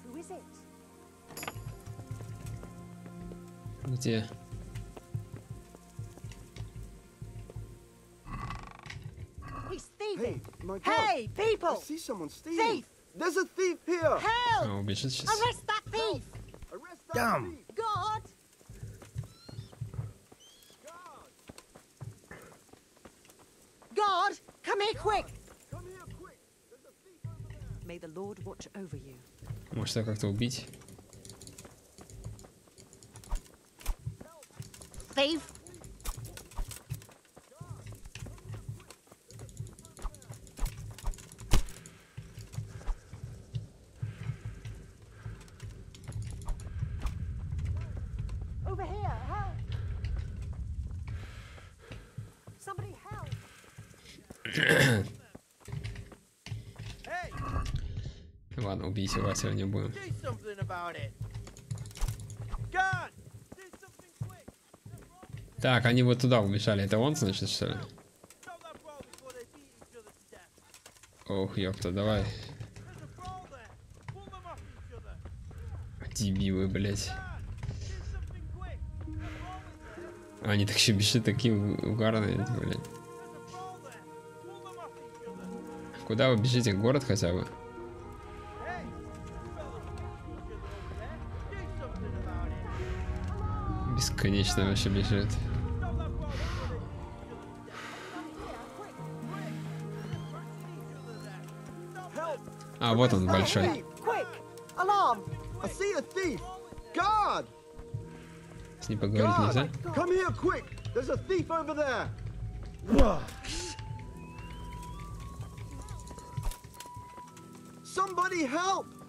Who is it? Где? He's thieving. Hey, my God. Hey, people! I see someone stealing. Thief! There's a thief here. Help! А, убежит сейчас. Arrest that thief! Arrest that Damn. thief. God! God, come here quick! Come here quick. There's a thief over there. May the Lord watch over you. Может, его как-то убить? Thief! Ладно, убить его сегодня будем. Так, они вот туда убежали. Это он, значит, что ли? Ох, ёпта, давай. Дебилы, блять. Они так еще бежит, такие угарные, блядь. Куда вы бежите? Город хотя бы? Бесконечно вообще бежит. А, вот он, большой. С ним поговорить нельзя?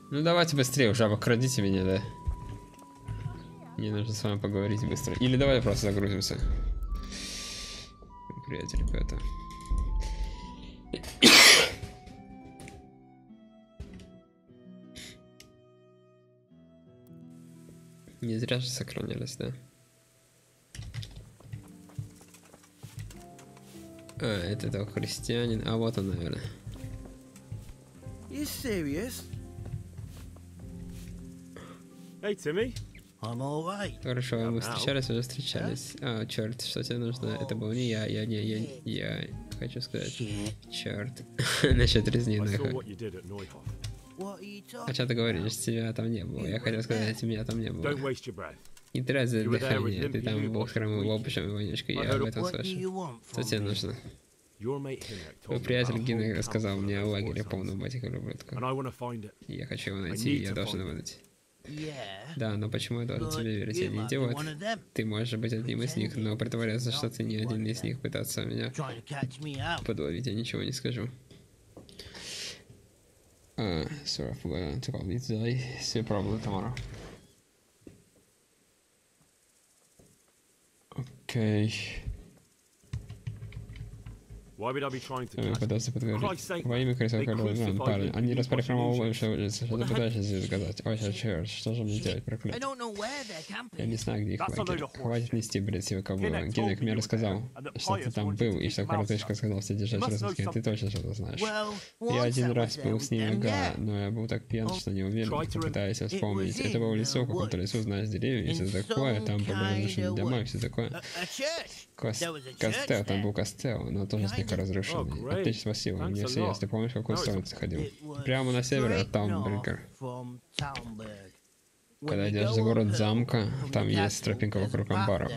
Ну давайте быстрее, уже обокрадите меня, да? Мне нужно с вами поговорить быстро. Или давай просто загрузимся. Приятель, ребята. Не зря же сохранялись, да? А, это того христианин. А вот он, наверное. You serious? Hey, Timmy. I'm all right. Хорошо, мы встречались, уже встречались. А, черт, что тебе нужно? Это был не я, я хочу сказать. Черт. Насчет резнинных. О чем ты говоришь? Тебя там не было. Я хотел сказать, меня там не было. Не трать за дыхание. Ты там был хромым лопушем, вонючка. Я об этом слышу. Что тебе нужно? Твой приятель Гиннек рассказал мне о лагере полном этих ублюдков. Я хочу его найти, я должен его найти. Да, но почему я должен тебе верить? Я не идиот. Ты можешь быть одним из них, но притворяться, что ты не один из них, пытаться меня подловить, я ничего не скажу. Sorry, I forgot to call me today. See you probably tomorrow. Okay. Пытался подговорить. Во имя Христа, парень. Они распрограммовали, что ты пытаешься сказать. Ой, черт, что же мне делать, проклятие? Я не знаю, где их лагерь. Хватит нести бред себе кобыла. Генрих мне рассказал, что ты там был, и что коротышка сказал все держать русские. Ты точно что-то знаешь. Я один раз был с ними, но я был так пьян, что не уверен, пытаясь вспомнить. Это было лесу, в каком-то лесу, знаешь, деревья и все такое. Там были разрушены дома и все такое. Костел, там был костел, но тоже слегка разрушенный. Отлично, спасибо. Мне все есть. Ты помнишь, в какую сторону ты ходил? Прямо на север от Таунбергер. Когда идешь за город замка, там есть тропинка вокруг амбаров.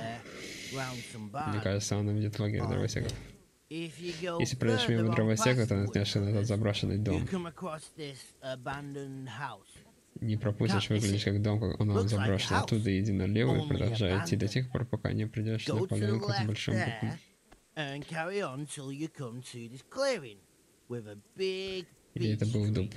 Мне кажется, он ведет в лагерь дровосеков. Если пройдешь мимо дровосека, то наткнешься на этот заброшенный дом. Не пропустишь, выглядишь как дом, как он заброшен. Оттуда иди налево и продолжай идти до тех пор, пока не придешь на полянку с большим буквом. Или это был дуб?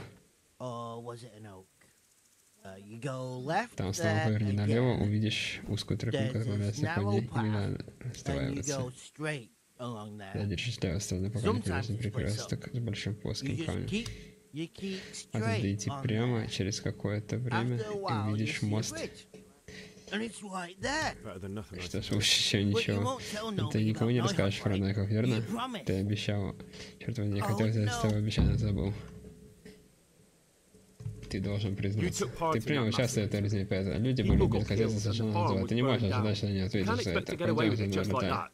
Там снова поверни налево, увидишь узкую тропинку, которая по ней иногда расстраивается. Держись левой стороны, пока не придешь на перекресток с большим плоским камнем. Оттуда идти прямо, через какое-то время и увидишь мост. Что ж, лучше, чем ничего. Ты никому не расскажешь про Найков, верно? Ты обещал. Черт возьми, я хотел взять с тобой обещание, забыл. Ты должен признаться. Ты принял участие в этой резне, Петра. Люди были убиты, хотели совершенно называть. Ты не можешь ожидать, что они ответят за это. Пойдемте на врата.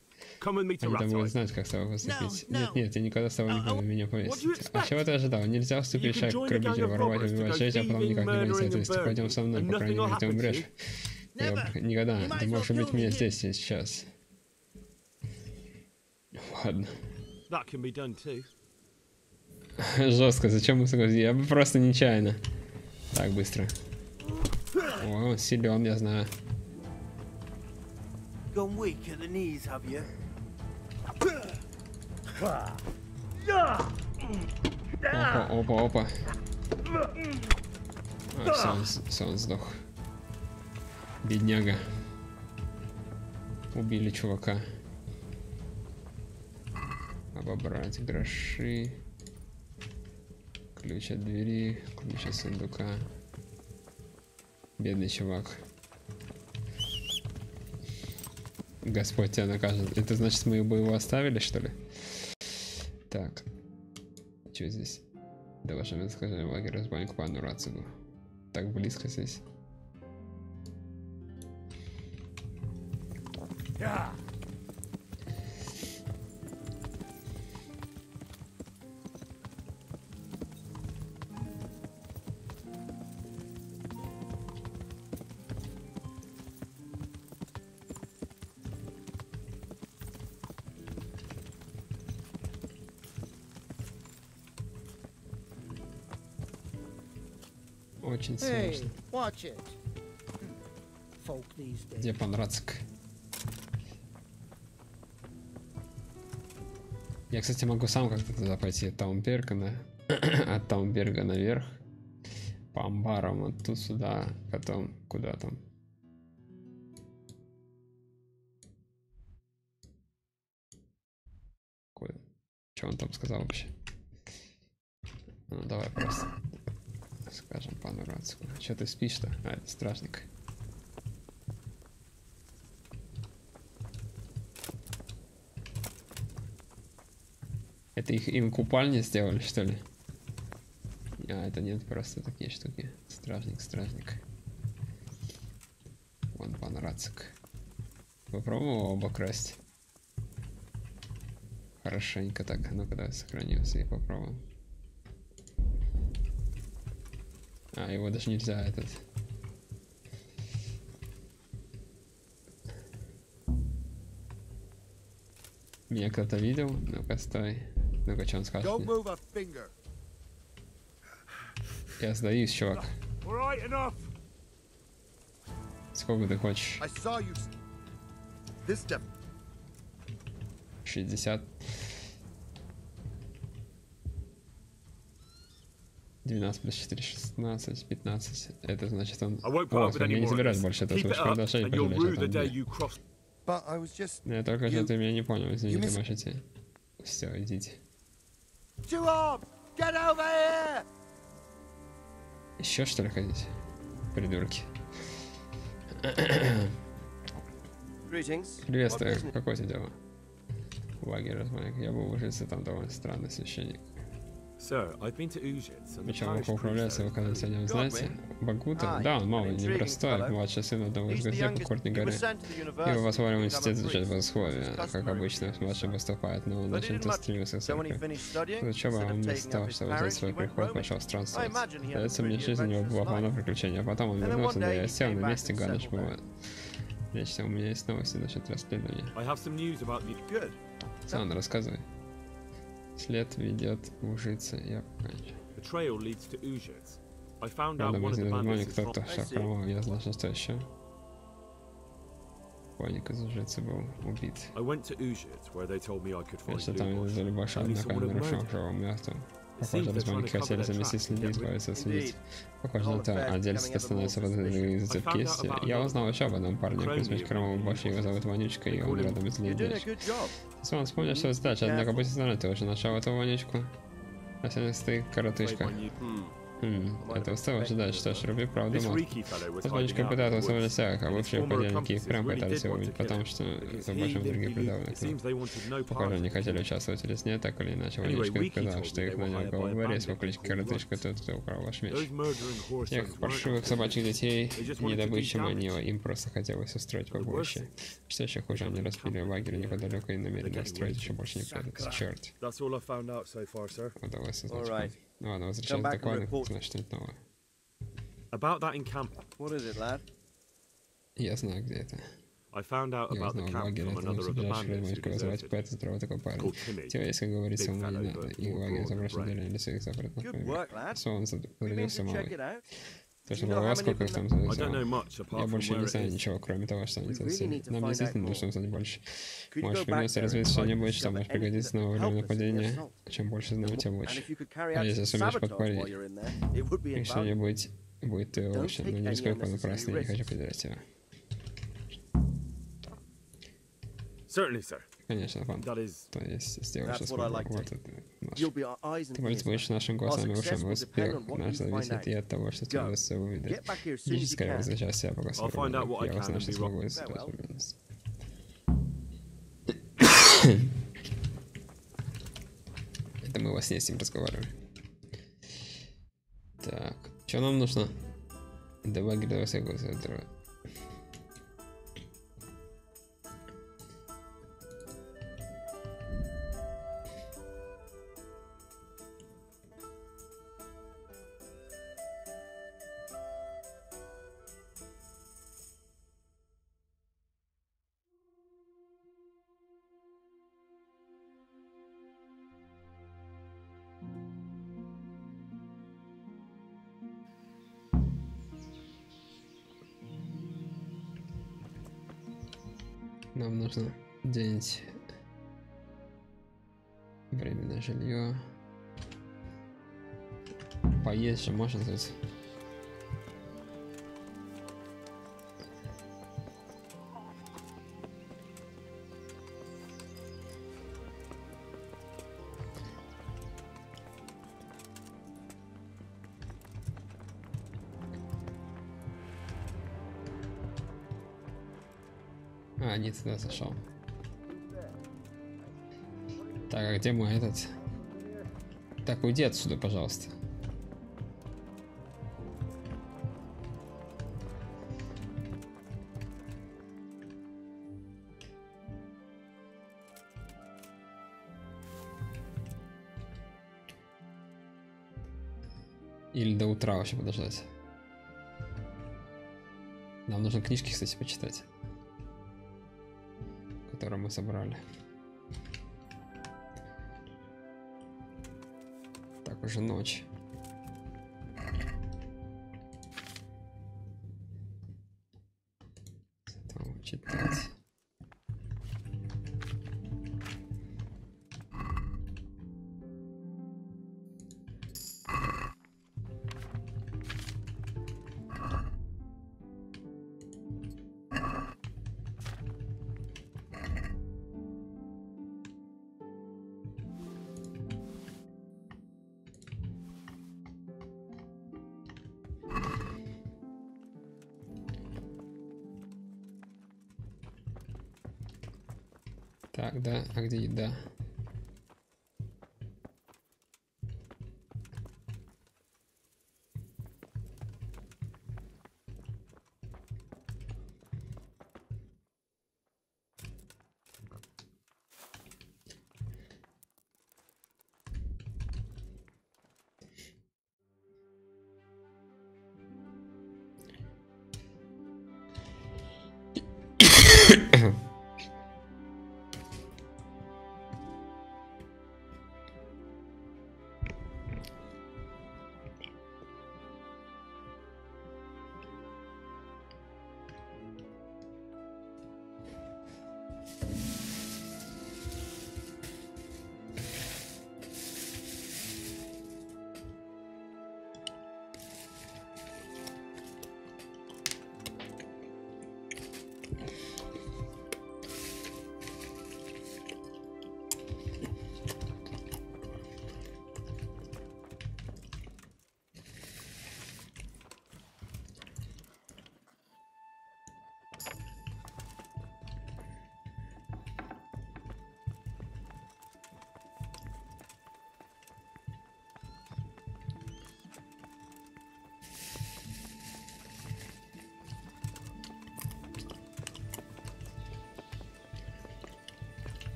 Они там будут знать, как с тобой поступить. Нет, я никогда с тобой не буду меня повесить. А чего ты ожидал? Нельзя вступить в шаг к грабителю, воровать, убивать, жечь, а потом никак не вынести ответственность. Пойдем со мной, по крайней мере, ты умрешь. Никогда. Ты можешь убить меня здесь и сейчас. Ладно. Жестко, зачем мы согласились? Я бы просто нечаянно. Так, быстро. О, он силен, я знаю. Опа. А, все, он сдох. Бедняга. Убили чувака. Обобрать гроши. Ключ от двери, ключ от сундука. Бедный чувак. Господь тебя накажет. Это значит, мы бы его оставили, что ли? Так. Что здесь? Да, ваше место лагерь разбойник по Анурацигу. Так близко здесь. Очень сложно. Где Панрацик? Я, кстати, могу сам как-то туда пойти от Таунберга от Таунберга наверх. По амбарам, вот тут сюда, потом куда там. Куда? Что он там сказал вообще? Ну давай просто скажем Панрацику. Че ты спишь-то? А, это стражник. Это им купальни сделали, что ли? А, это нет, просто такие штуки. Стражник. Вон Панрацик. Попробовал оба красть. Хорошенько так. Ну-ка, давай сохранимся и попробуем. А, его даже нельзя этот. Меня кто-то видел? Ну-ка, стой. Ну-ка, что он скажет мне? Я сдаюсь, чувак. Сколько ты хочешь? 60. 12 плюс 4, 16, 15. Это значит он... О, меня не забирать больше, это лучше продолжать пожалеть. Я только что ты меня не понял, извините, можете. Все, идите. Еще что ли хотите? Придурки. Приветствую, какое тебе дело? Лагерь разбойник. Я был в Ужице, там довольно странный священник. Причем рука управляется, вы когда-нибудь о нем знаете? Багута? Да, он малый, непростой, младший сын одного из гостей по Кортни горе. Его позвали в университет изучать восходие, как обычно, младший поступает, но он очень-то стремился к церкви. Учеба он вместо того, чтобы взять свой приход, пошел странствовать. Кажется, мне жизнь у него была полна приключений, а потом он вернулся, да я сел на месте, гадыш бывает. Лично у меня есть новости насчет расследования. Сан, рассказывай. След ведет в Ужице, я понимаю. Рядом из невозможно кто-то шахромал, я знал, что еще. Бойник из Ужицы был убит. Конечно, там издали большая однако нарушавшего мертвым. Похоже, разбойники хотели заместить следы, избавиться от свидетелей. Похоже на то, а дельцы становятся из-за цепки. Я узнал еще об одном парне, призмешь Кромову больше, его зовут Вонючка, и он рядом из Лидиш. Сон, вспомнил, что задача, однако будь знали, ты уже нашел эту Вонючку. А сегодня стоит коротышка. Это устало ожидать, что ж, руби правду мозг. Разбойничка пытался усвоить всех, а бывшие подельники их прям пытались его убить, потому что это больше других придавленных. Похоже, они хотели участвовать в резне, так или иначе. Вонючка сказал, что их нанял головорез по кличке Коротышка, тот, кто украл ваш меч. Тех паршивых собачьих детей не добычи манила, им просто хотелось устроить побоище. Что еще хуже, они распили лагерь неподалеку и намерены строить еще больше неприятностей. Черт. Удалось создать. Ну ладно, возвращаясь до доклада, значит что-нибудь новое. Я знаю, где это. Я узнал в лагере, это ближайший размочка вызывать Пэт, здорово такой парень. Типа, если говорится, ему не надо, и лагерь заброшен для своих запретных помимо. Сон зародился малый. Точно было вас, сколько их там завязало? Я больше не знаю ничего, кроме того, что они засели. Нам действительно нужно узнать больше. Можешь вернуться и развить что-нибудь, что может пригодиться на время нападения. Чем больше знаем, тем лучше. А если сумеешь подпалить, и что-нибудь будет то лучше. Но не рискуй понапрасну, я не хочу потерять тебя. Конечно, вам. That is, То есть сделаешь That's что what I like вот to. это наш. You'll be our eyes and Ты ears. будешь нашими Our глазами и success ушами. will depend Успех on what наш you find зависит и out. от того, что ты Go. удастся увидеть. Get back here as soon as Идите you скорее, can. возвращайся, я пока I'll find out what I я can узнаю, and что be смогу right. исправить. Это мы во сне с ним разговаривали. Так, что нам нужно? Давай, давай, давай. Нам нужно где-нибудь временное жилье. Поесть же можно тут. А, не туда зашел. Так, а где мой этот? Так, уйди отсюда, пожалуйста. Или до утра вообще подождать. Нам нужно книжки, кстати, почитать, которые мы собрали. Так, уже ночь. Зато читать. Так, да, а где еда?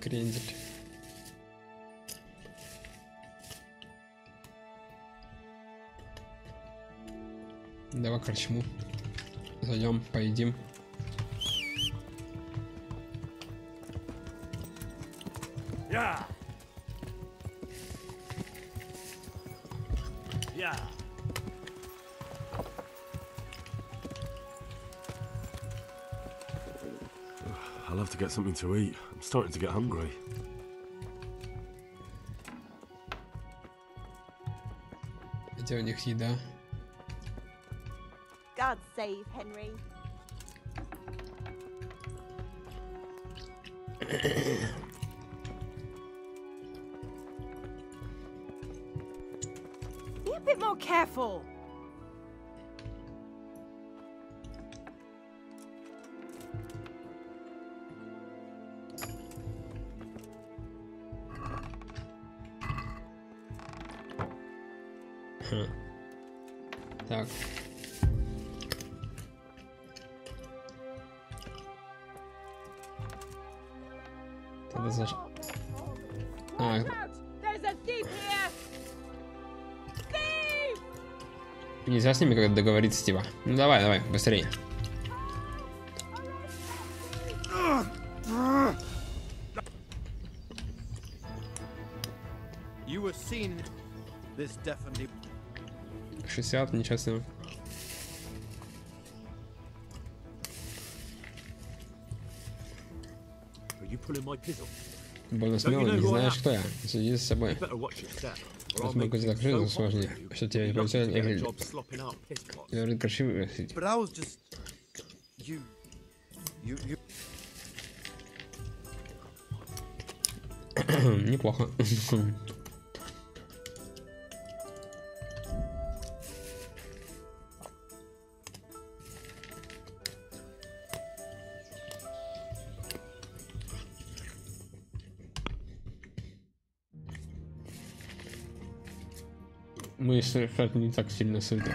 Крендель. Давай к корчму. Зайдем, поедим. Yeah. Yeah. I'll have to get something to eat. I'm starting to get hungry. Где у них еда? God save Henry. Be a bit more careful. Так. Это значит... А, There's a thief here. Thief! нельзя с ними как-то договориться, типа. Ну давай, давай, быстрее. You were seen. This definitely. 60, нечестно. Больно смело, не знаешь, кто я. Следи за собой. Раз могу тебя закрыть, сложнее. Что тебя не получается, говорит красивый. But I was just. You. Неплохо. Мы, кстати, не так сильно сыты.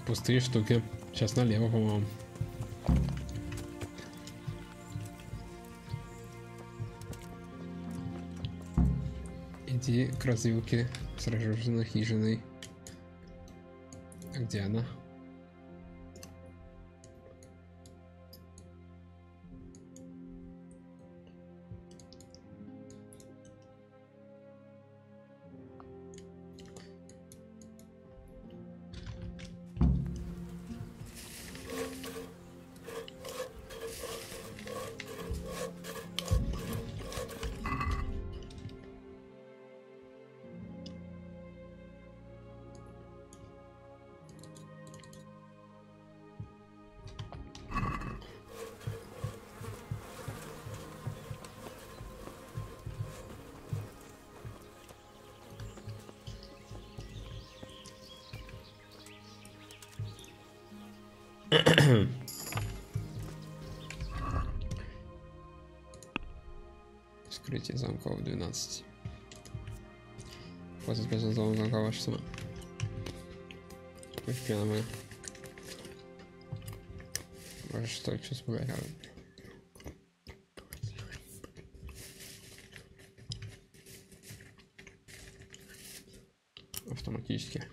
Пустые штуки. Сейчас налево, по-моему. Иди к развилке с разрушенной хижиной. А где она? Вскрытие замков 12. После спешного замка ваше сама. Прямо. Может, что сейчас погорело. Автоматически.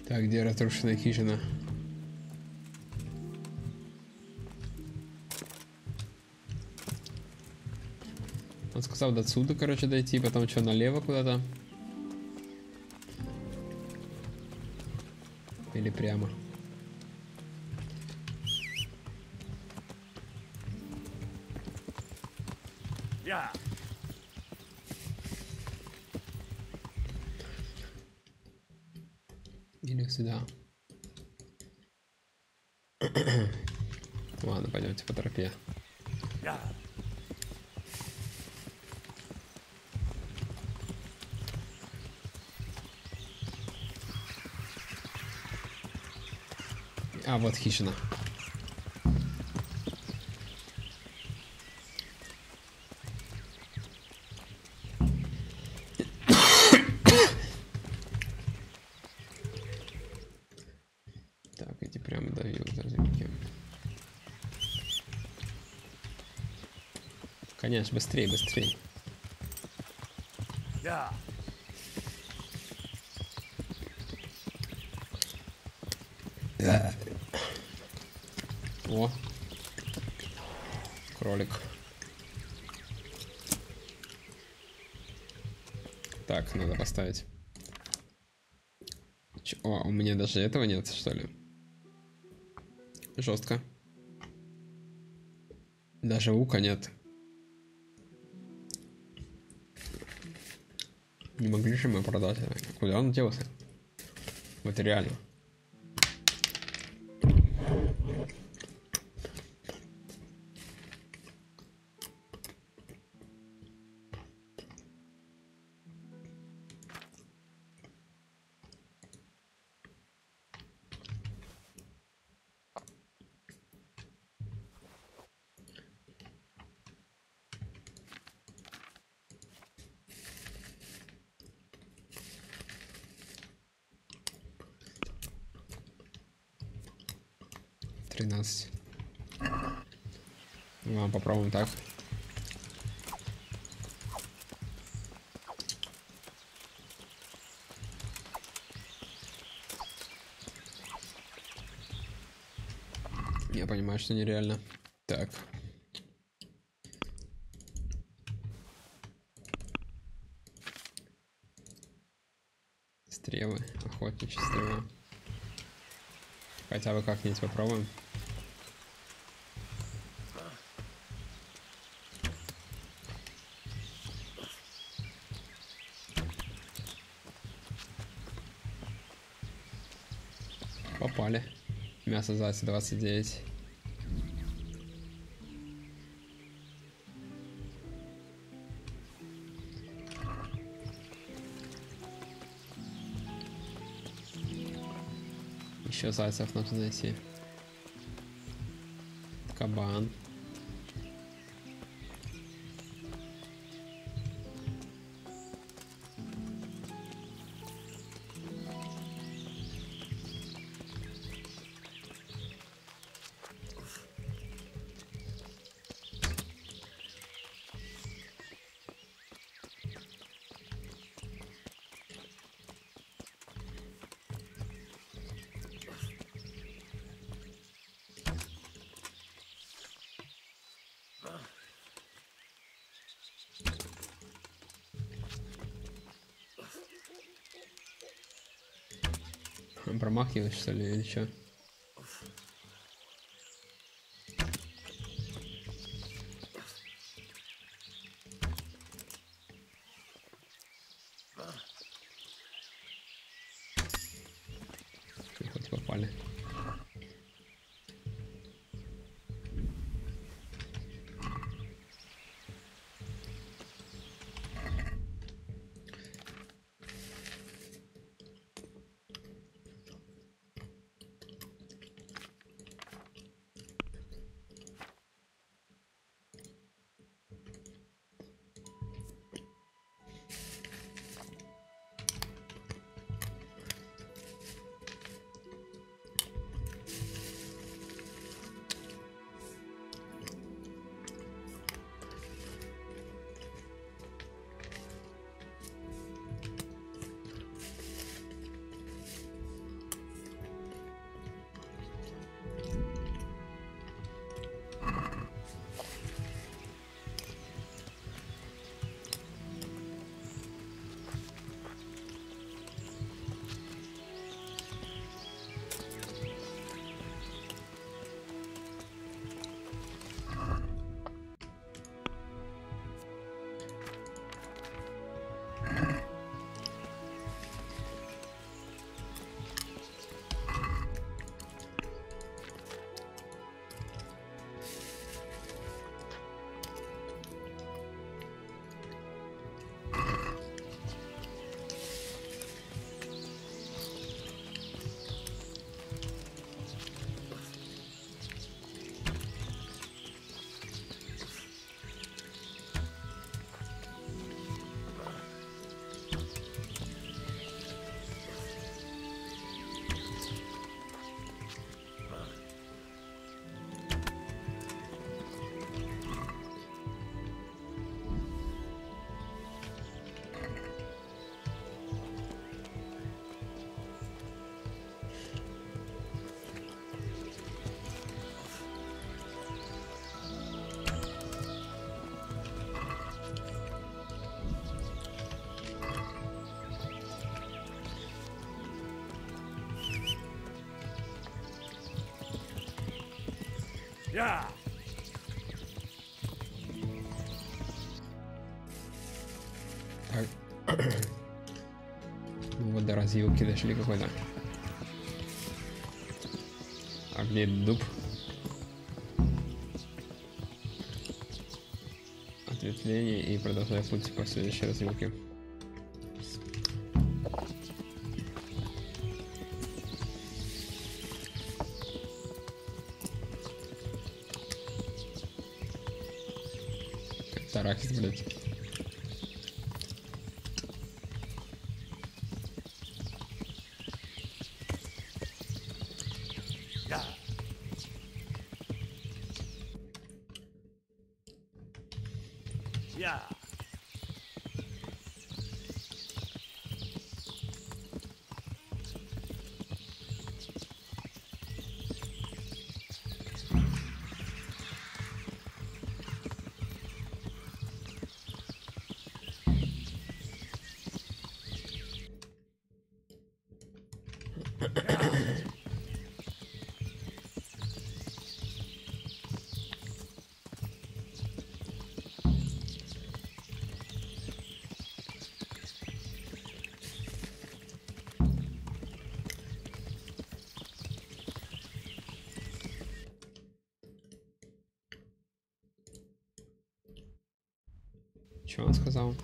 Так, где разрушенная хижина? Он сказал до отсюда, короче, дойти, потом что, налево куда-то? Или прямо? Или сюда? Ладно, пойдемте по тропе. А, вот хижина. Так, иди прямо давил за земли. Конечно, быстрее, быстрее. О, кролик. Так, надо поставить. О, у меня даже этого нет, что ли? Жестко. Даже лука нет. Не могли же мы продать это? Куда он делся? Вот реально. Ладно, попробуем так. Я понимаю, что нереально. Так. Стрелы, охотничьи стрелы. Хотя бы как-нибудь попробуем. Попали. Мясо зайца 29. Еще зайцев нужно найти. Кабан. Промахиваюсь, что ли, или что? Хоть попали. Ну вот до развилки дошли какой-то. А где дуб? Ответвление и продолжай путь по следующей развилке. Как-то арахис, блядь. Что он сказал?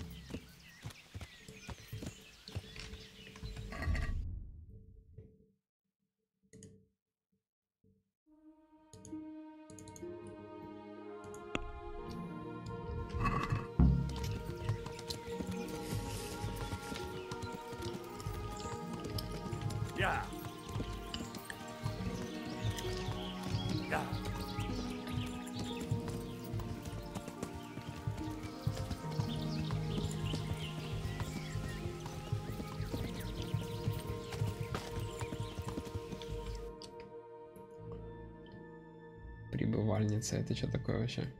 Прибывальница, это что такое вообще?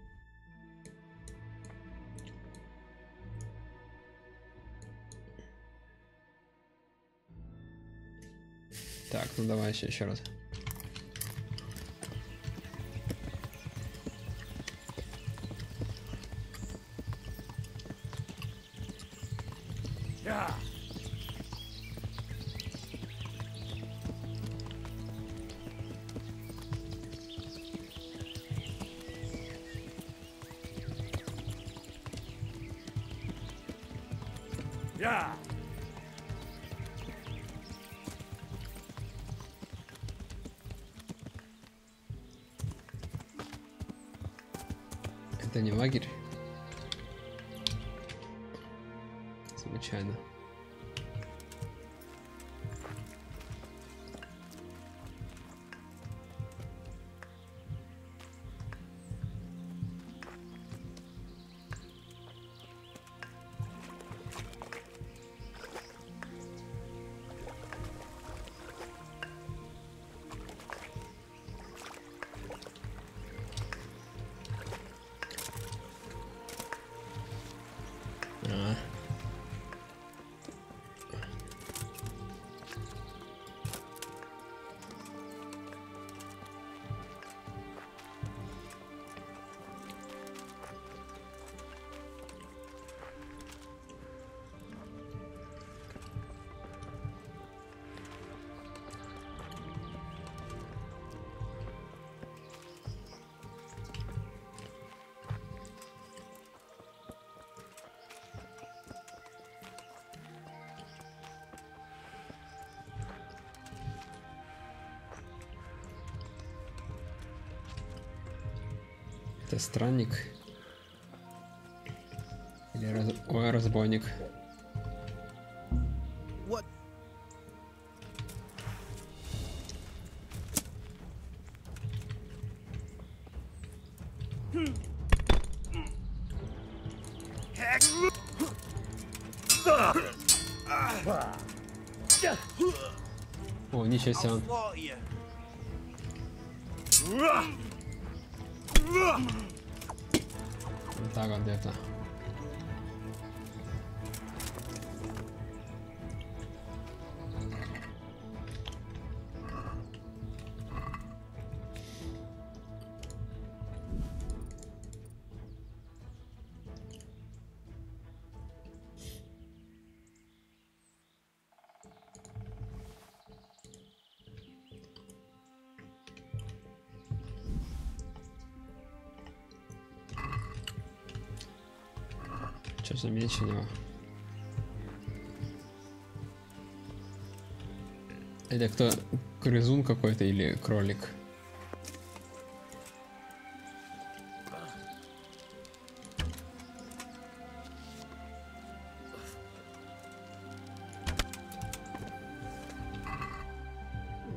Так, ну давай еще раз. Это не лагерь. Случайно. Это странник или Ой, разбойник. What? О, ничего себе. Вот так вот где-то. Что за меч у него? Это кто? Грызун какой-то или кролик?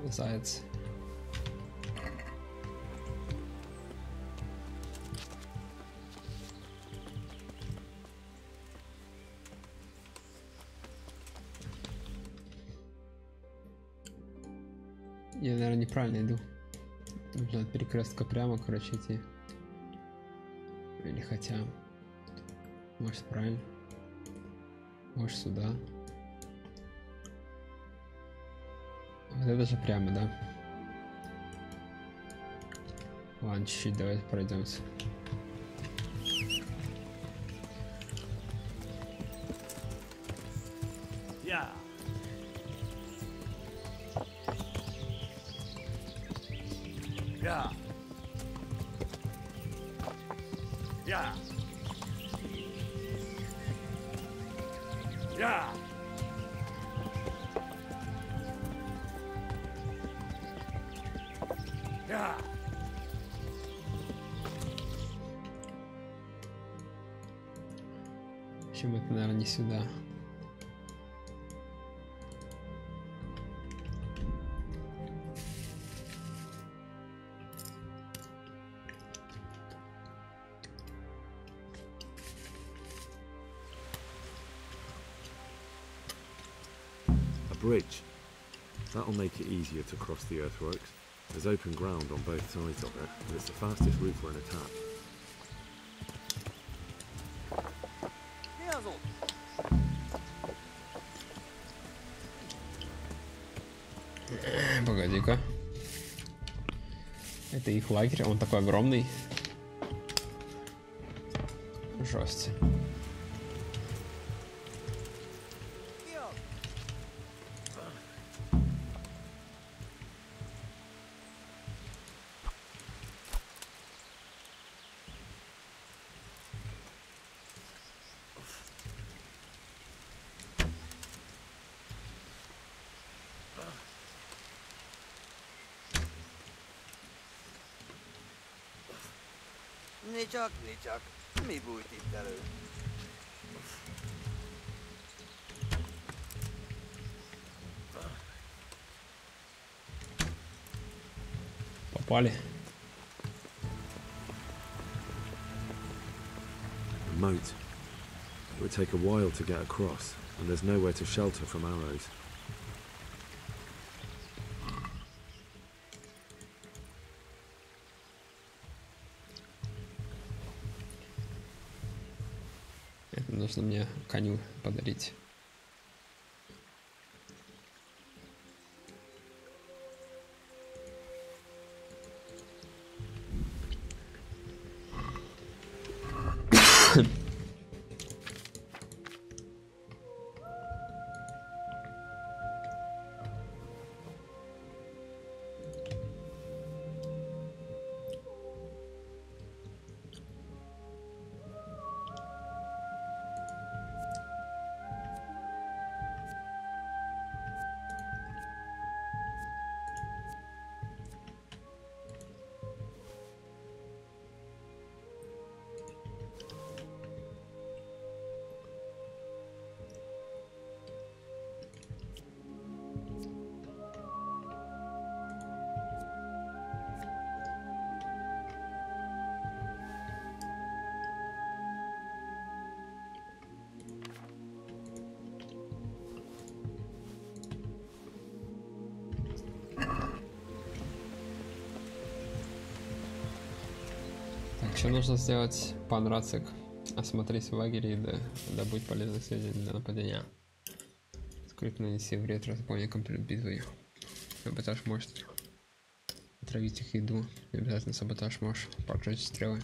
Заяц. Я, наверное, неправильно иду. Нужно от перекрестка прямо, короче, идти. Или хотя... Может, правильно. Может, сюда. Вот это же прямо, да? Ладно, чуть-чуть, давайте пройдемся. Yeah. Yeah. Yeah. Yeah. Yeah. В общем, это, наверное, не сюда. Bridge. That'll make it easier to cross the earthworks. There's open ground on both sides of it, and it's the fastest route for an attack. Погоди-ка. Это их лагерь, он такой огромный. Жесть. Nicsak, mi bújt itt elő? Попали. A moat. It would take a while to get across, and there's nowhere to shelter from arrows. Это нужно мне коню подарить. Что нужно сделать? Пан Рацик. Осмотрись в лагере и добудь полезных сведений для нападения. Скрытно нанеси вред разбойникам перед битвой. Саботаж может отравить их еду. И обязательно саботаж можешь поджечь стрелы.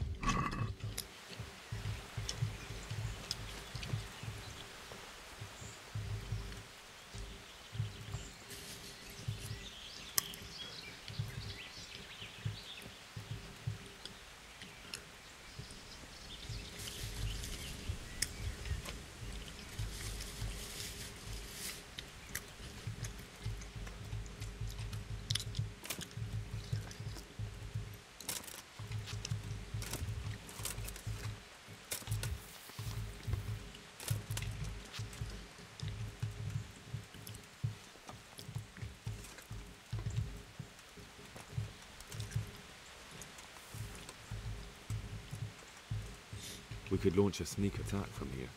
We could launch a sneak attack from here.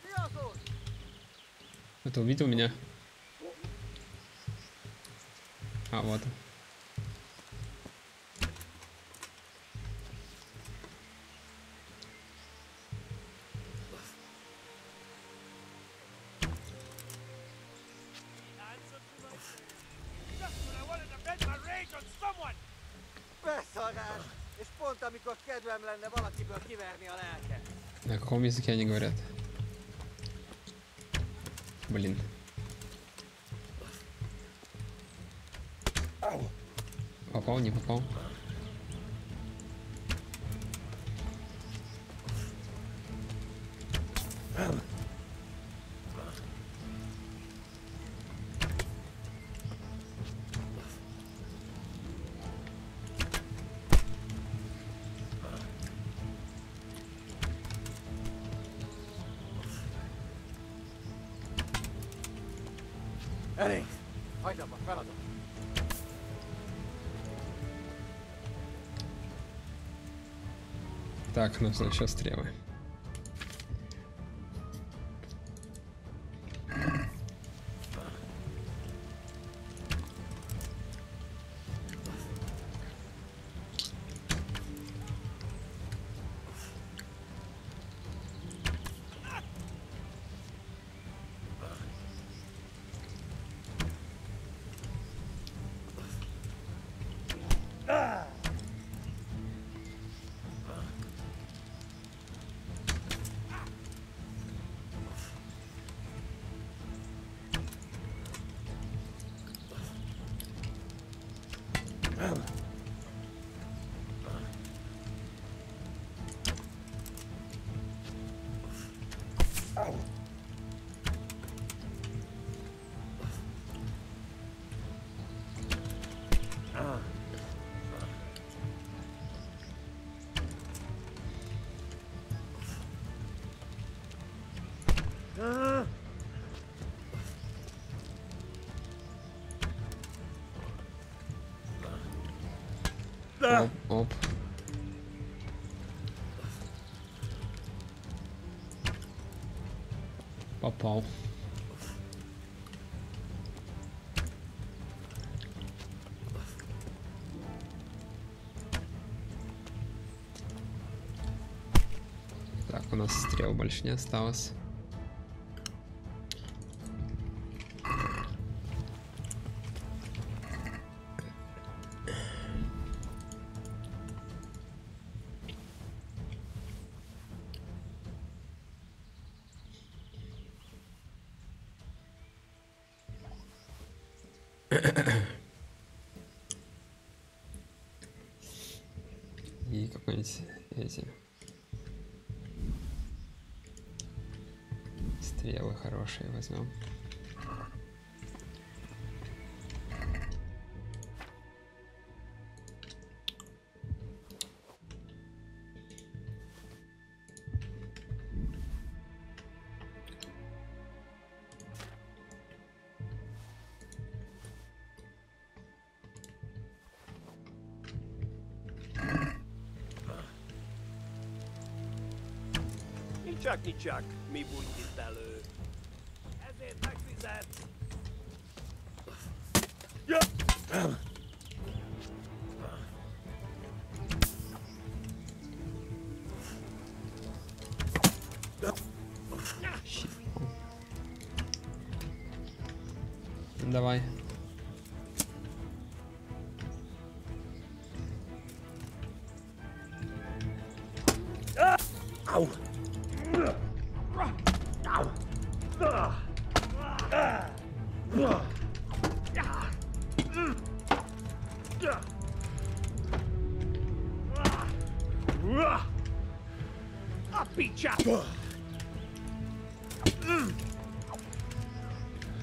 Это увидел меня? А, вот. На каком языке они говорят? Блин. Попал, не попал. Elég! Hagyd abba, feladom! Так, нужно еще стрелы. Оп, оп. Попал. Так, у нас стрел больше не осталось. И какой-нибудь эти стрелы хорошие возьмем. Csak, mi bújt itt elő. Ezért megfizet! Ja! Давай. Ау!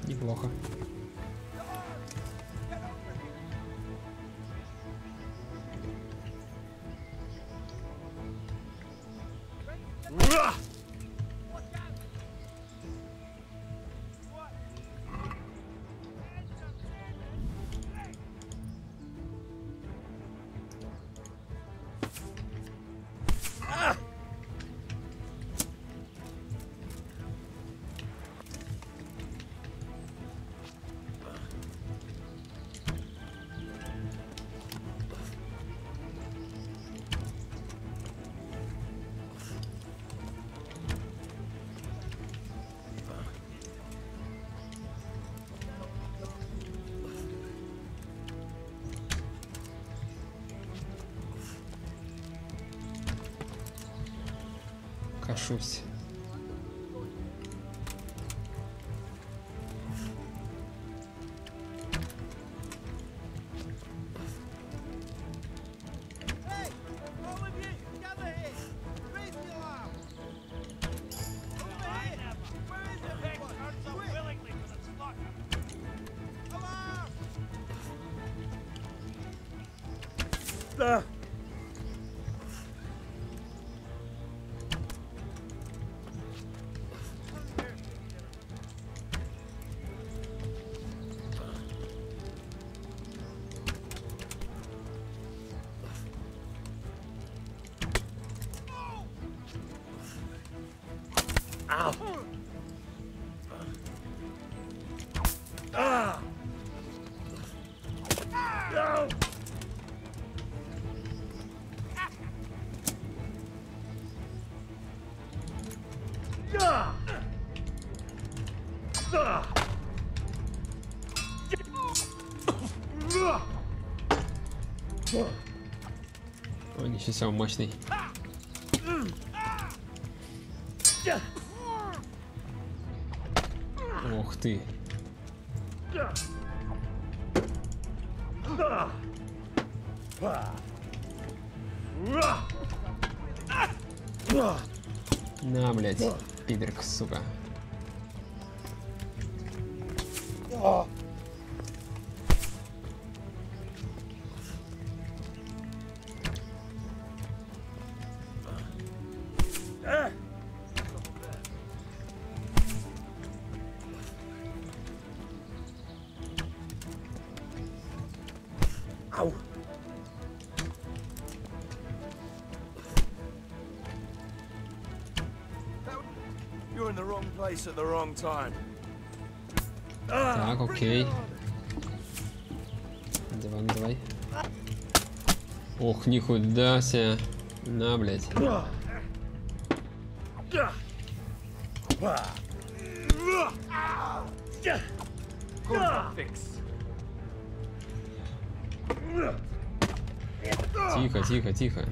Неплохо. Кашусь. О, ничего себе, он мощный. Ох ты. На, блядь, пидорка, сука. You're in the wrong place at the wrong time. Так, окей. Давай, давай. Ох, нихуя себе. На, блядь. Тихо, тихо, тихо.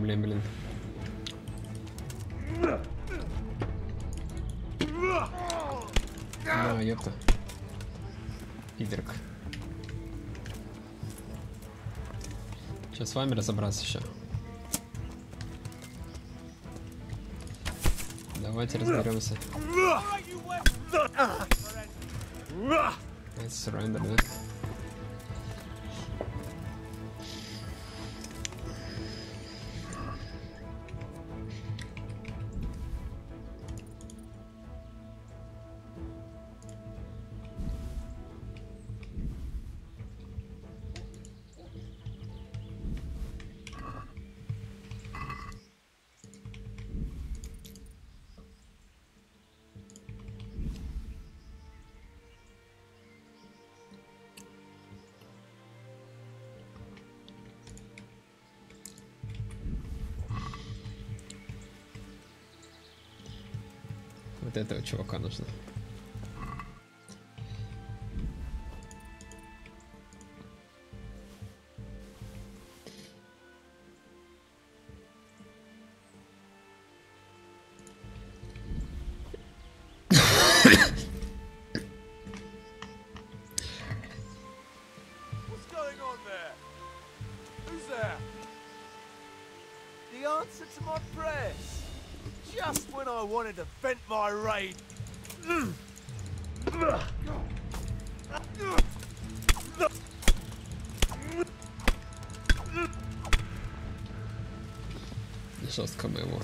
Блин. Да, ёпта. Пидорка. Сейчас с вами разобраться еще. Давайте разберемся. Это surrender, да? Вот этого чувака нужно. What's going on there? Who's there? The answer to my prayers. Just when I wanted to vent my rage. Жестко мы его.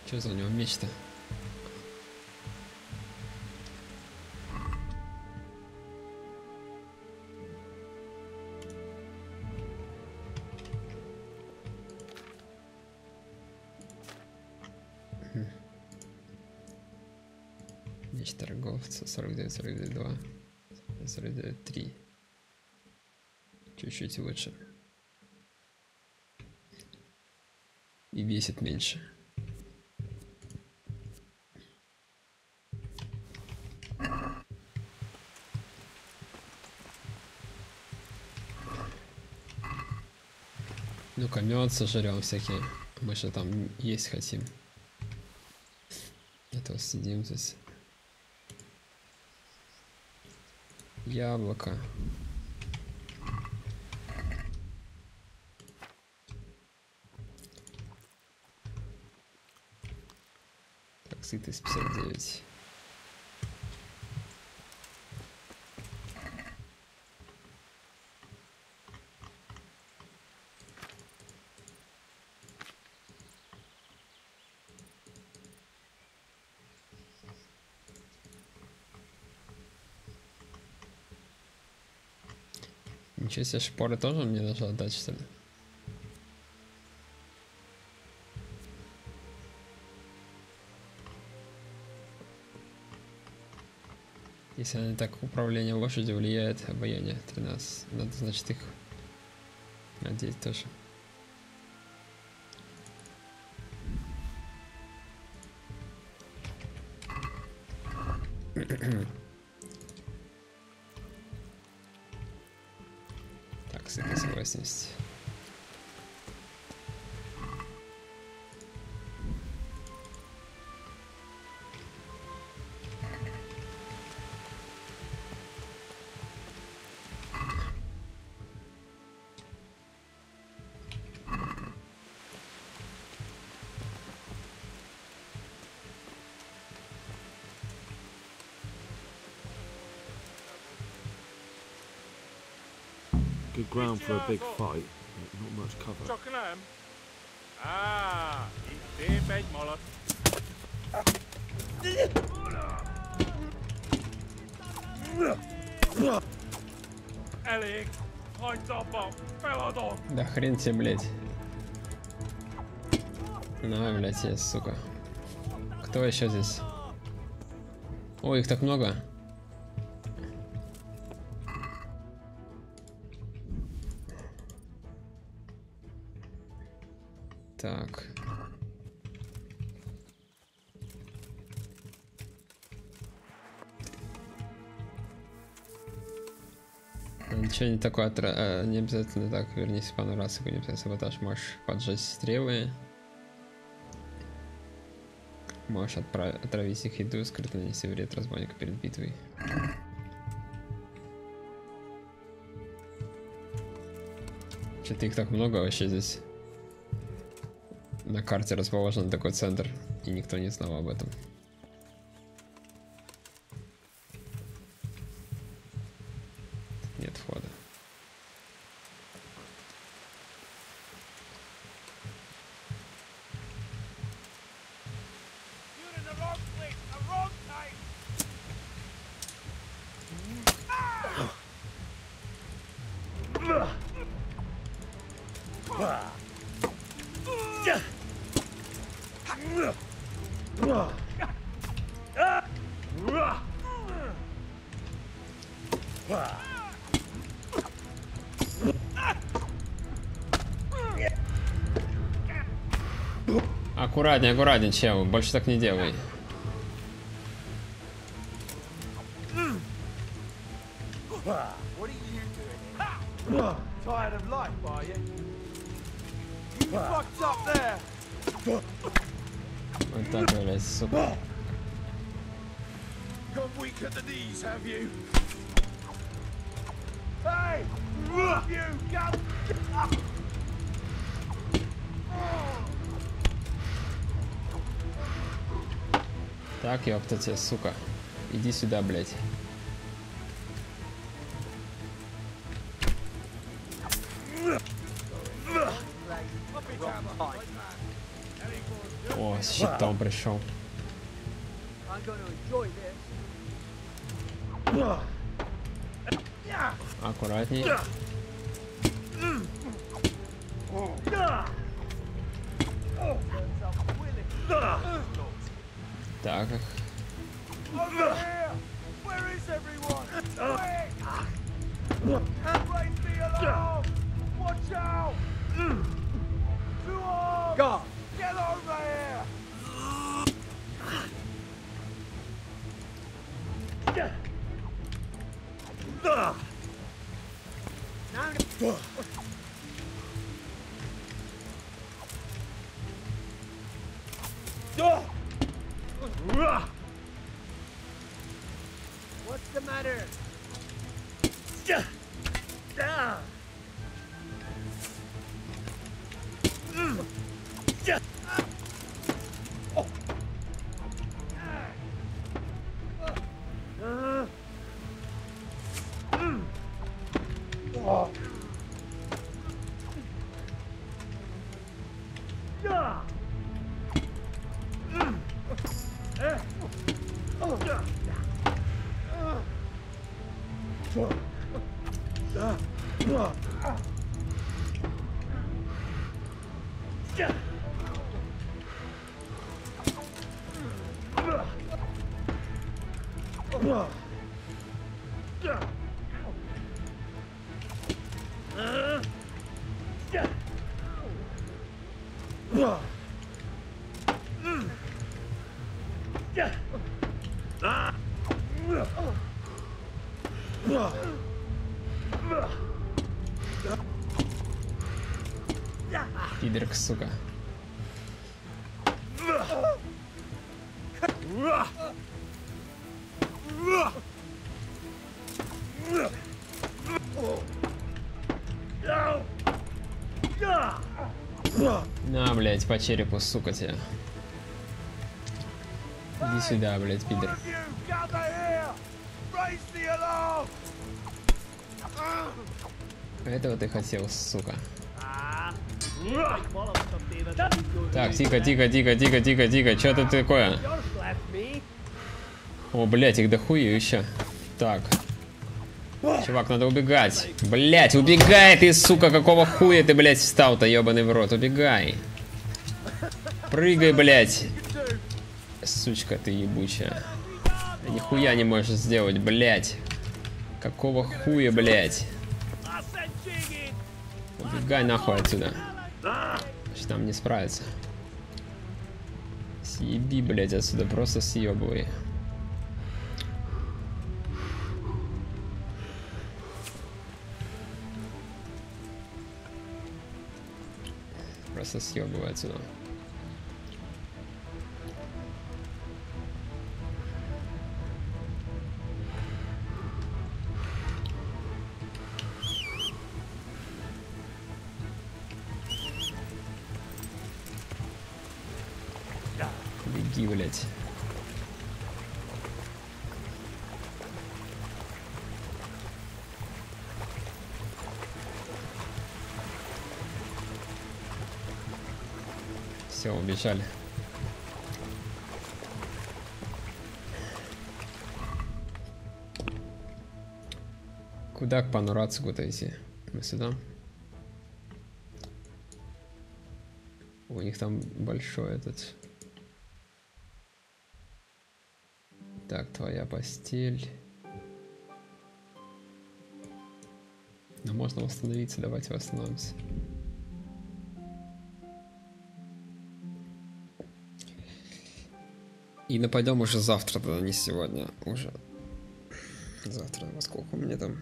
Что за у него меч-то? Меч торговца 49, 49, 2, 49, 3. Чуть-чуть лучше. И весит меньше. Ну-ка, мед сожрем всякие. Мы же там есть хотим. Это сидим здесь. Яблоко. Так, сытость 59. Ничего себе, шпоры тоже мне нужно отдать, что ли? Если они так управление лошадью влияет, обаяние 13. Надо, значит, их надеть тоже. Так, сытость 80. Good ground for a big fight, but not much cover. Cheltenham? Ah, it's their bed, Mollusk. Alex, I top up, Peladon. Да хрен тебе, блядь. На, блядь, я, сука. Кто еще здесь? Ой, их так много. Так. Ничего не такое, не обязательно так, вернись пару раз, не обязательно саботаж, можешь поджечь стрелы. Можешь отравить их еду, скрытно нанести вред разбойника перед битвой. Что-то их так много вообще здесь. На карте расположен такой центр, и никто не знал об этом. Нет входа. Аккуратнее, аккуратнее, чел, больше так не делай. Tired of life, are you? You fucked up there. Вот так, блядь, сука. Gone weak at the knees, have you? Hey! You go! Так, ёпта тебе, сука. Иди сюда, блядь. О, с щитом пришел. Аккуратней. Так их. Over here! Where is everyone? Quick! Raise the alarm! Watch out! Two arms! God! Get over here! What's the matter? Пидорка, сука. На, блядь, по черепу, сука, тебя. Иди сюда, блядь, пидор. Этого ты хотел, сука. Так, тихо, тихо, тихо, тихо, тихо, тихо. Что это такое? О, блядь, их дохуя еще. Так. Чувак, надо убегать. Блядь, убегай ты, сука, какого хуя ты, блядь, встал-то, ебаный в рот. Убегай. Прыгай, блядь. Сучка ты ебучая. Нихуя не можешь сделать, блядь. Какого хуя, блядь. Убегай нахуй отсюда. Значит, нам не справиться. Съеби, блядь, отсюда. Просто съебывай. Просто съебывай отсюда. Беги, блядь. Все, убежали. Куда к пану Рацигу-то идти? Мы сюда. У них там большой этот. Так, твоя постель. Но можно восстановиться, давайте восстановимся. И нападем уже завтра, тогда не сегодня, уже завтра. Во сколько у меня там?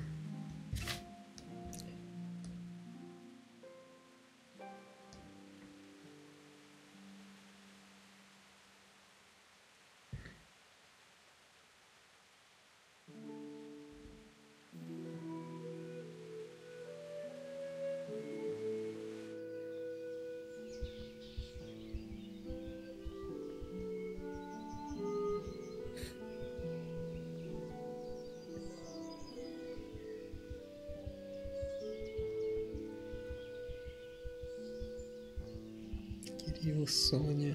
Кирилл, Соня.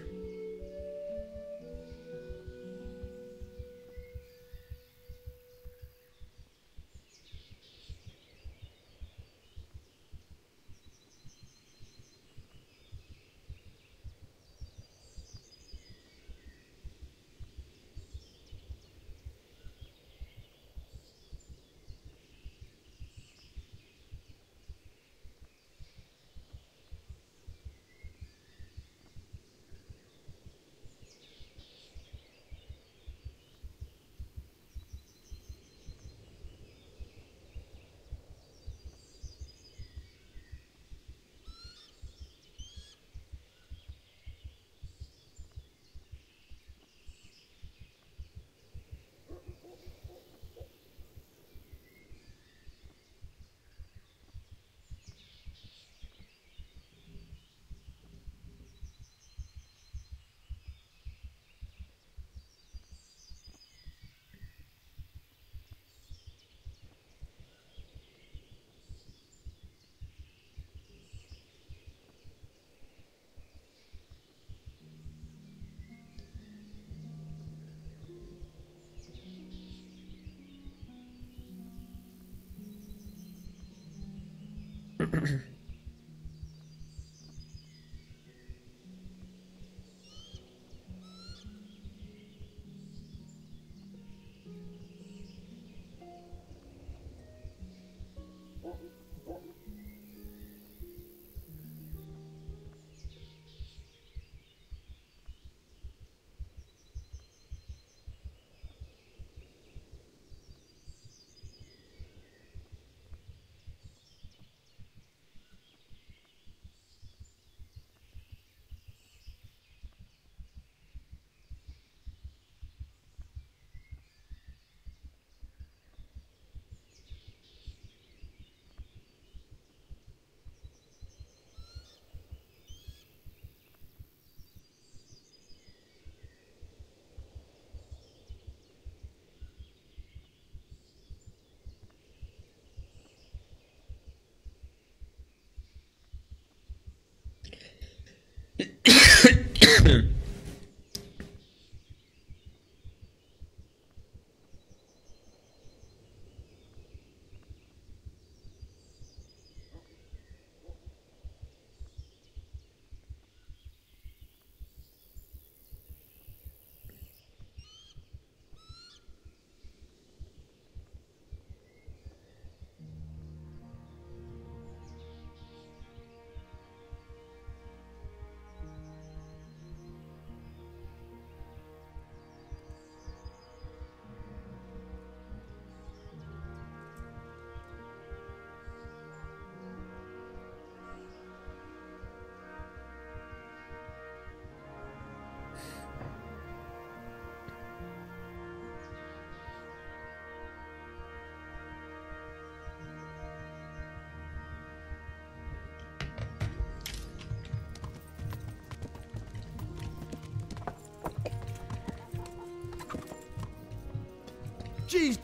Jeez.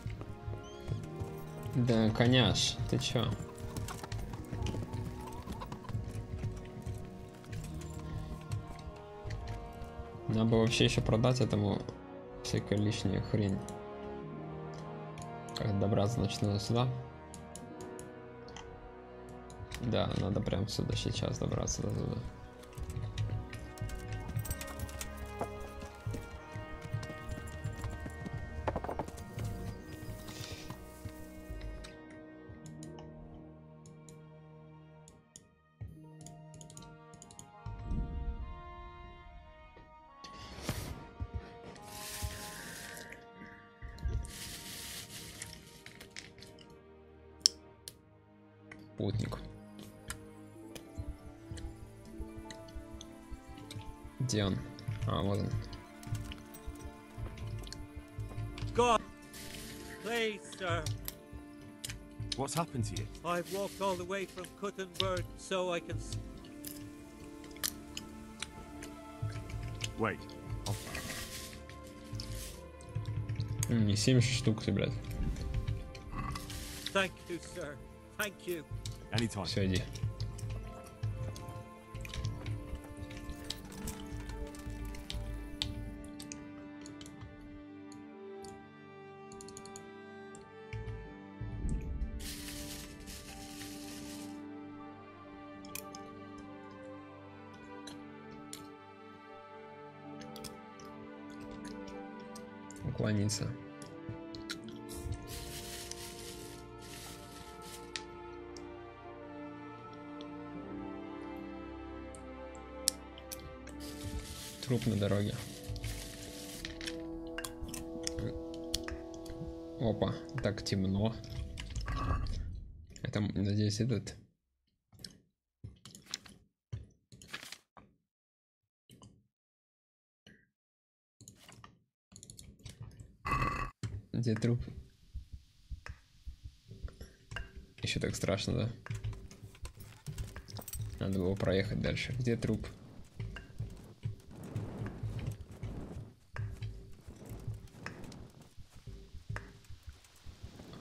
Да, коняш, ты чё? Надо бы вообще еще продать этому всякую лишнюю хрень. Как добраться, значит, надо сюда. Да, надо прям сюда сейчас добраться до туда. Путник. Где он? А, вот он. God, please, sir. What's happened to you? I've walked all the way from Kuttenberg so I can... Wait. Не 7 штук, блядь. Thank you, sir. Thank you. Anytime. Все, иди. Уклониться. Труп на дороге. Опа, так темно. Это, надеюсь, этот... Где труп? Еще так страшно, да? Надо было проехать дальше. Где труп?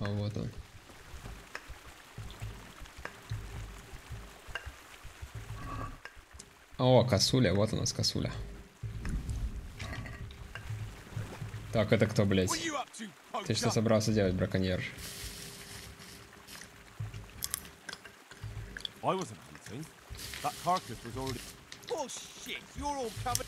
А вот он. О, косуля, вот у нас косуля. Так, это кто, блядь? Ты что собрался делать, браконьер? I wasn't hunting. That carcass was already... Oh shit, you're all covered.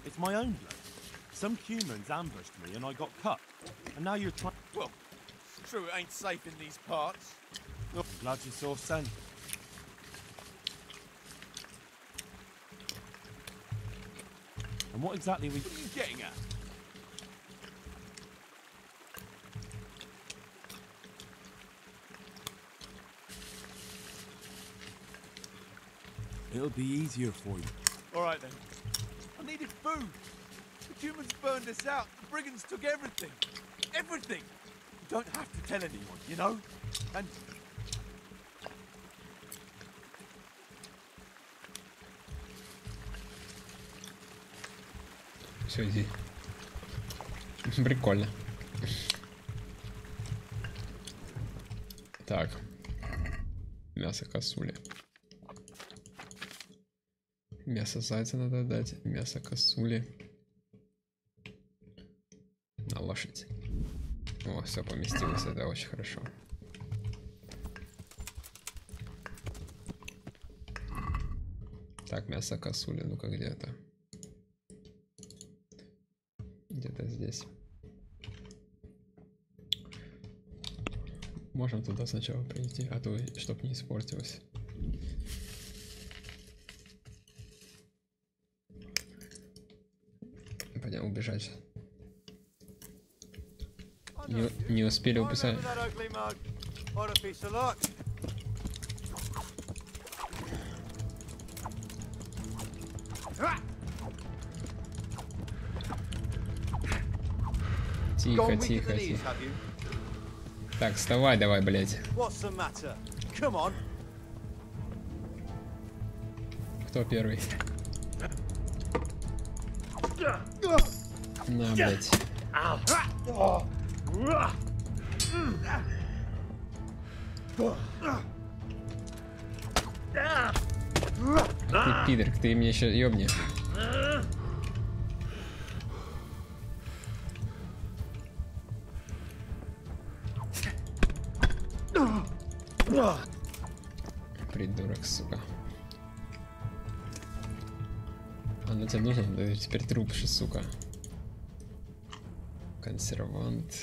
It's my own blood. Some humans ambushed me and I got cut. And now you're trying... Well, it's true it ain't safe in these parts. I'm glad you saw scent. And what exactly What are you getting at? It'll be easier for you. Alright then. I needed food. The humans burned us out. The brigands took everything. Everything! You don't have to tell anyone, you know? And... Все, иди. Прикольно. Так. Мясо косули. Мясо зайца надо дать. Мясо косули. На лошадь. О, все поместилось. Это очень хорошо. Так, мясо косули. Ну-ка, где это? Где-то здесь. Можем туда сначала прийти, а то чтоб не испортилось. Пойдем убежать. Не успели уписать. Тихо, тихо, тихо. Так, вставай давай, блядь. Кто первый? На, блядь. Ты пидор, ты мне еще ёбни. Придурок, сука. Оно тебе нужно? Да теперь трупши, сука. Консервант,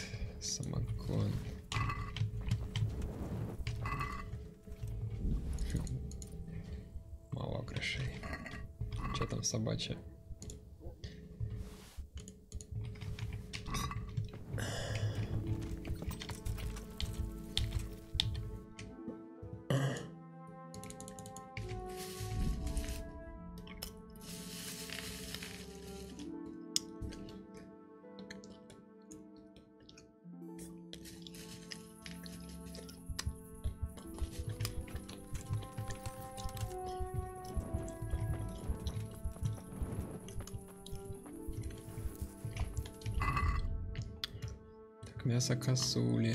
самогон. Мало грошей. Что там собачье? Мясо косули.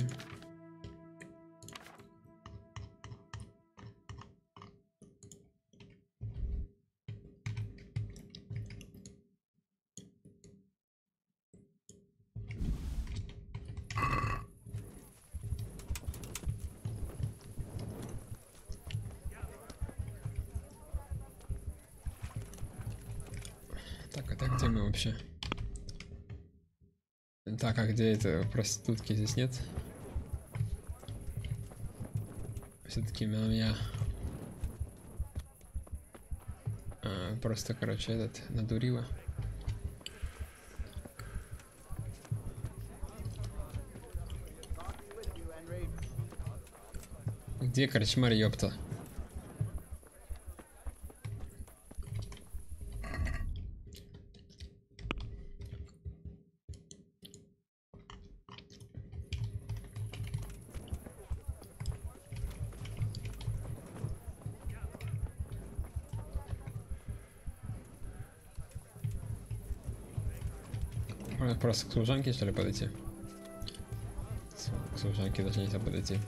Так, это где мы вообще? Так, а где это? Проститутки здесь нет? Все-таки меня просто, короче, этот надурила. Где корчмарь, ёпта? Просто к служанке, что ли, подойти? К служанке даже нельзя подойти.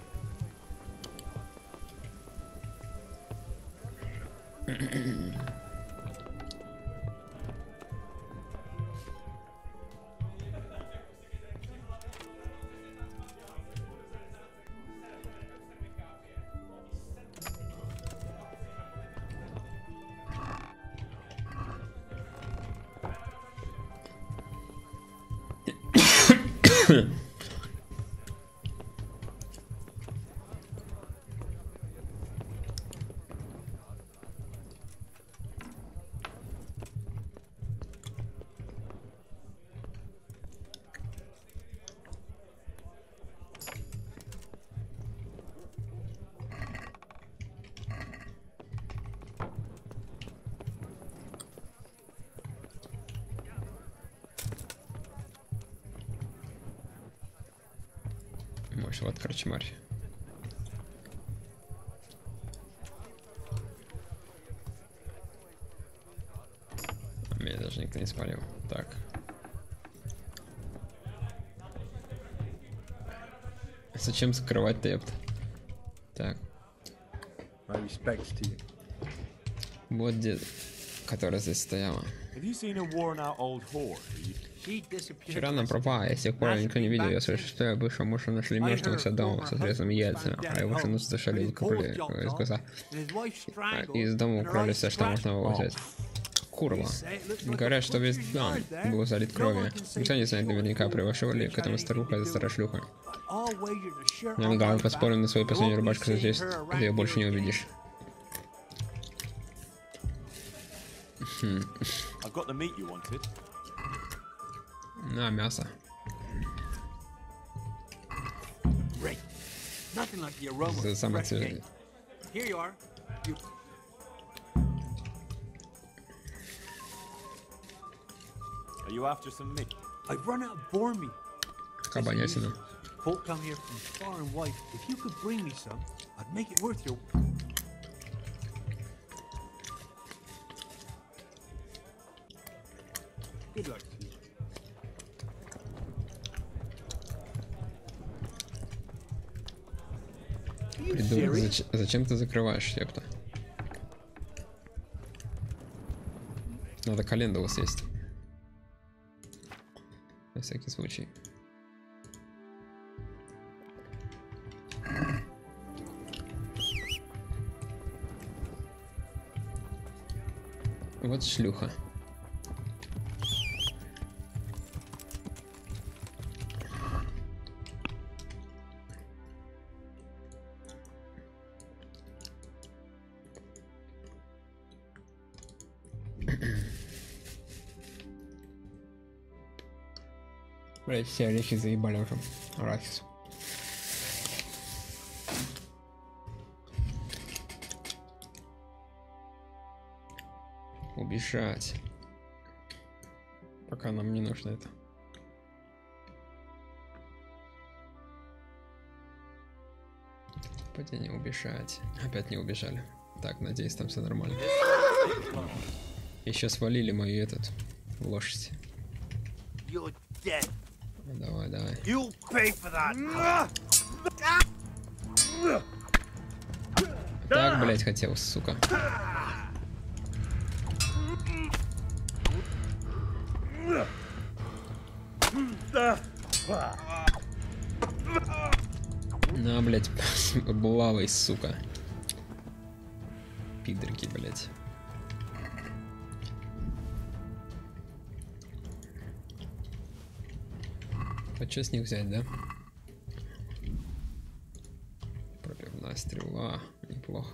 Может, вот корчмарь. Меня даже никто не спалил. Так. Зачем закрывать-то, ёпта? Так. Вот где... Которая здесь стояла. Вчера она пропала, я с тех пор никто не видел. Я слышу, что я бывшего мужа нашли мертвым с дома с отрезанными яйцами, а его жену зашили из глаза. Из дома украли все, что можно было взять. Курва. Говорят, что весь дом был залит кровью. Никто не знает наверняка, привошивали к этому старуха и старая шлюха. Я давай поспорим на свою последнюю рубашку, что здесь ты ее больше не увидишь. На, мясо. За самоцель. Are you after some meat? I've run out of boar meat. Кабанятина. Folk come here from far and wide. If you could bring me some, I'd make it worth your. Good luck to you. Придурок, зачем ты закрываешь, ёпта? Надо календулу съесть. На всякий случай. Вот шлюха. Блять, все орехи заебали уже. Арахис. Убежать. Пока нам не нужно это. Падение, убежать. Опять не убежали. Так, надеюсь, там все нормально. Еще свалили мою этот лошадь. Давай, давай. Так, блять, хотел, сука. На, блять, булавой, сука. Пидорки, блять. А что с них взять, да? Пробивная стрела. Неплохо.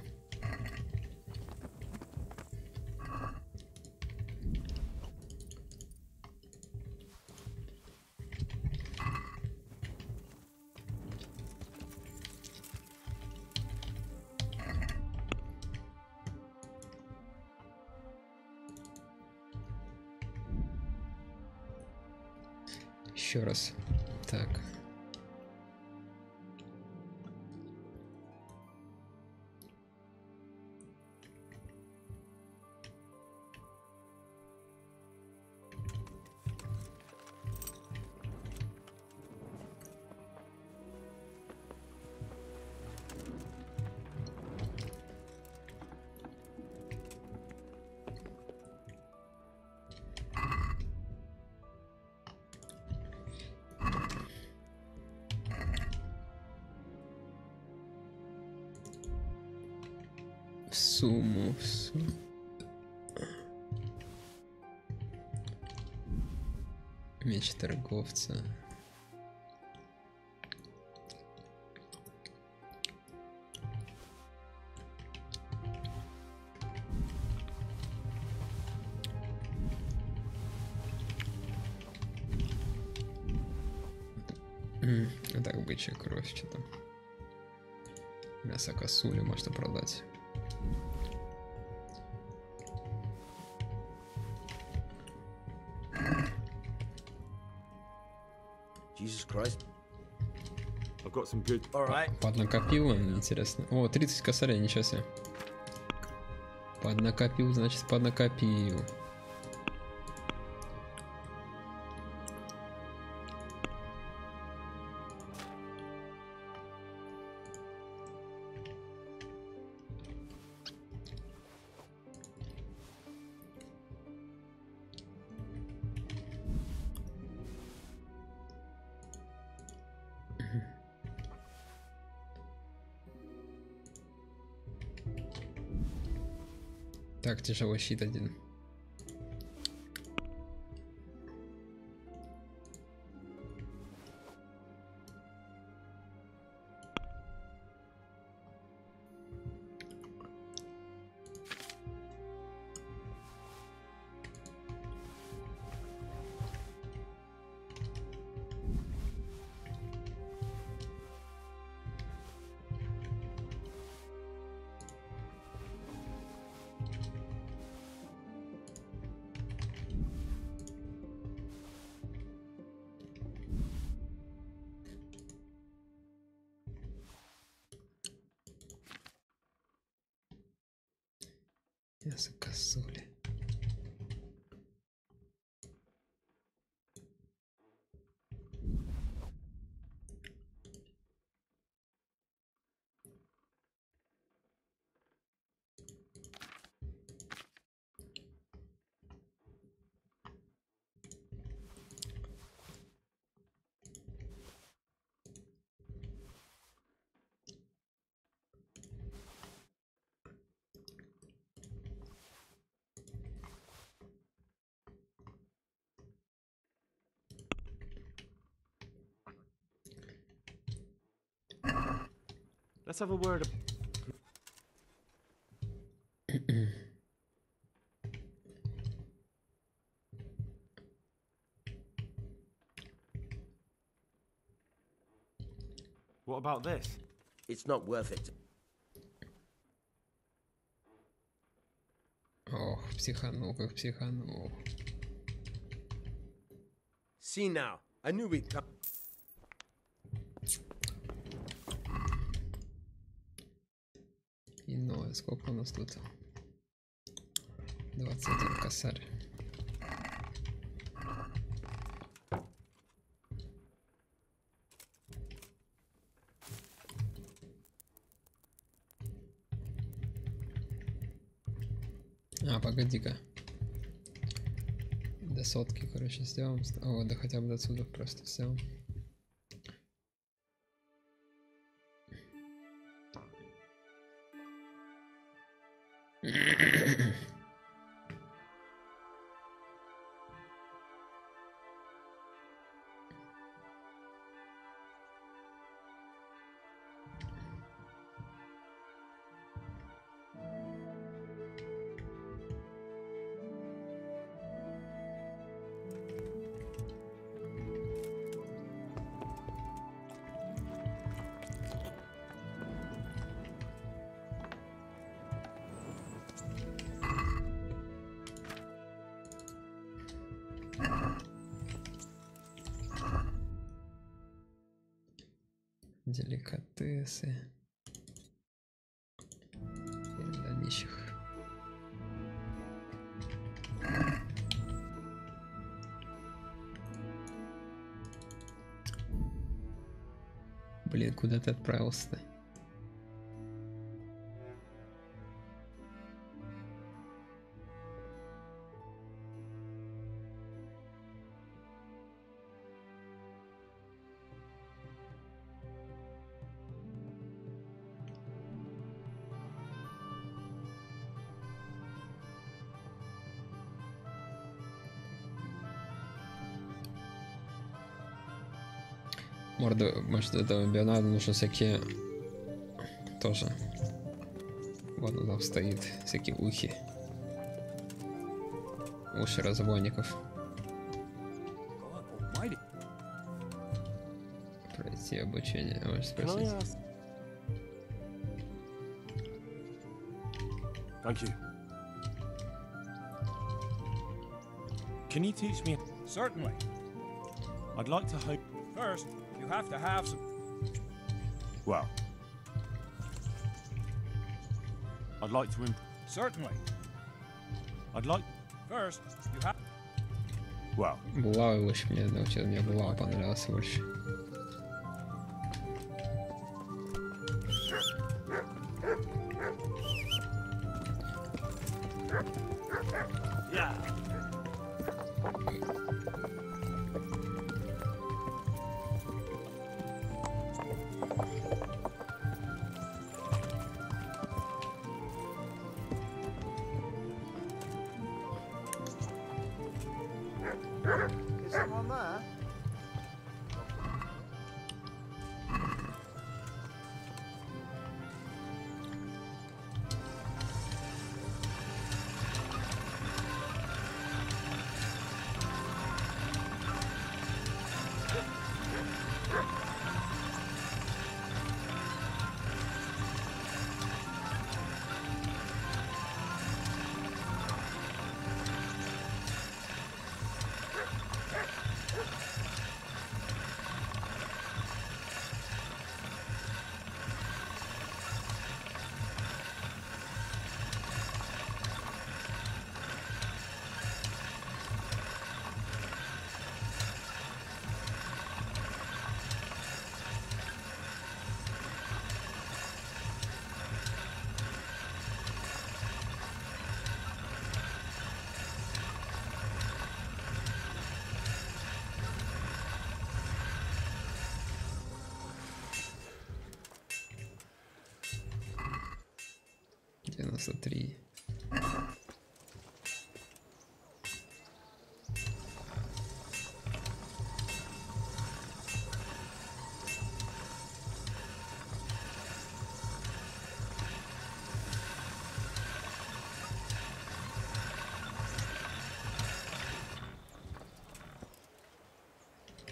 Еще раз. Так. Сумму. Меч торговца. А так, бычья кровь, что там. Мясо косули можно продать. Jesus Christ. I've got some good. All right. Поднакопил он, интересно. О, 30 косарей, ничего себе. Поднакопил, значит, поднакопил. Так, тяжелый щит один. Мясо косули. Let's have a word. What about this? It's not worth it. Ох, психанул, как психанул. See now, I knew we'd come. Иное, сколько у нас тут? 21 косарь. А, погоди-ка. До сотки, короче, сделаем. О, да хотя бы до отсюда просто сделаем. Деликатесы для нищих. Блин, куда ты отправился-то? Морда, может, этого бионада нужно всякие тоже. Вот он там стоит, всякие ухи. Уши разбойников. провести обучение. А можешь спросить? Thank you. Can you teach me? Certainly. I'd like to hope. First, you have to have some. Well, I'd like to. Certainly. I'd like. First, you have. Well. Булавы лучше мне научил, мне булава понравился больше. Is someone there? Смотри.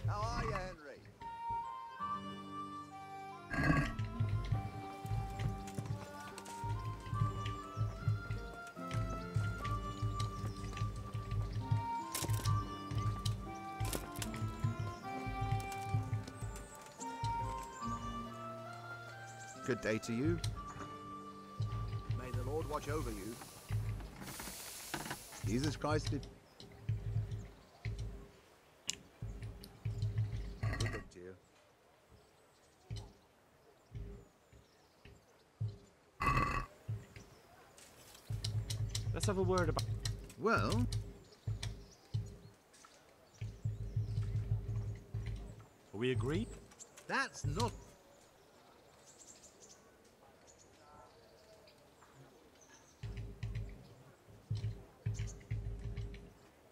How are you, Henry? Good day to you. May the Lord watch over you. Jesus Christ did. Good luck to you. Let's have a word about. Well. Are we agreed? That's not.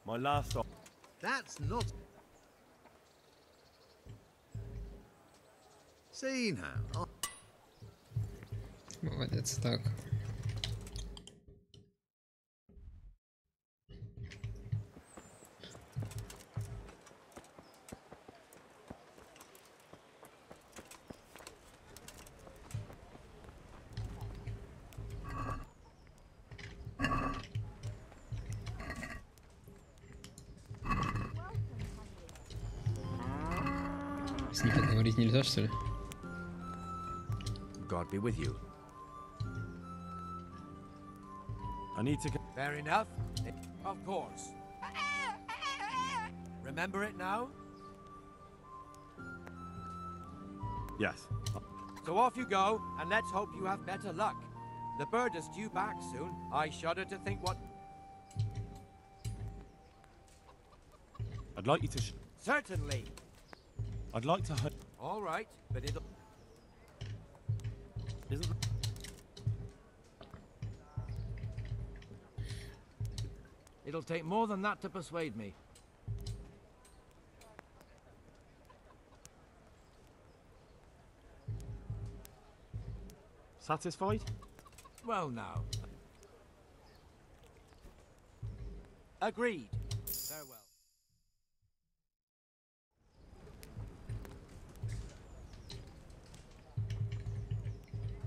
My last. That's not. See now. Молодец, так. С ним поговорить нельзя, что ли? God be with you. I need to. Fair enough. Of course. Remember it now? Yes. So off you go, and let's hope you have better luck. The bird is due back soon. I shudder to think what... I'd like you to. Certainly. I'd like to. All right, but it'll... Isn't. It'll take more than that to persuade me. Satisfied? Well, now. Agreed. Farewell.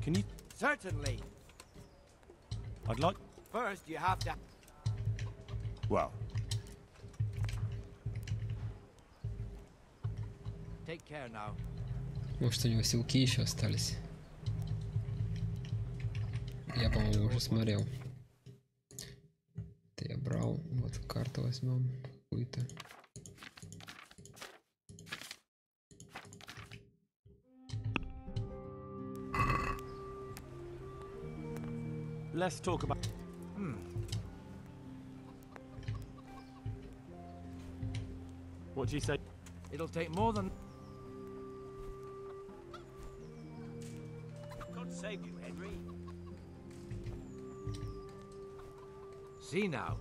Can you? Certainly. I'd like. First, you have to. Well. Take care now. Может, у него силки еще остались? Я, по-моему, уже смотрел. Это я брал. Вот карту возьмем какую-то. Let's talk about. What do you say? It'll take more than. God save you, Henry. See now.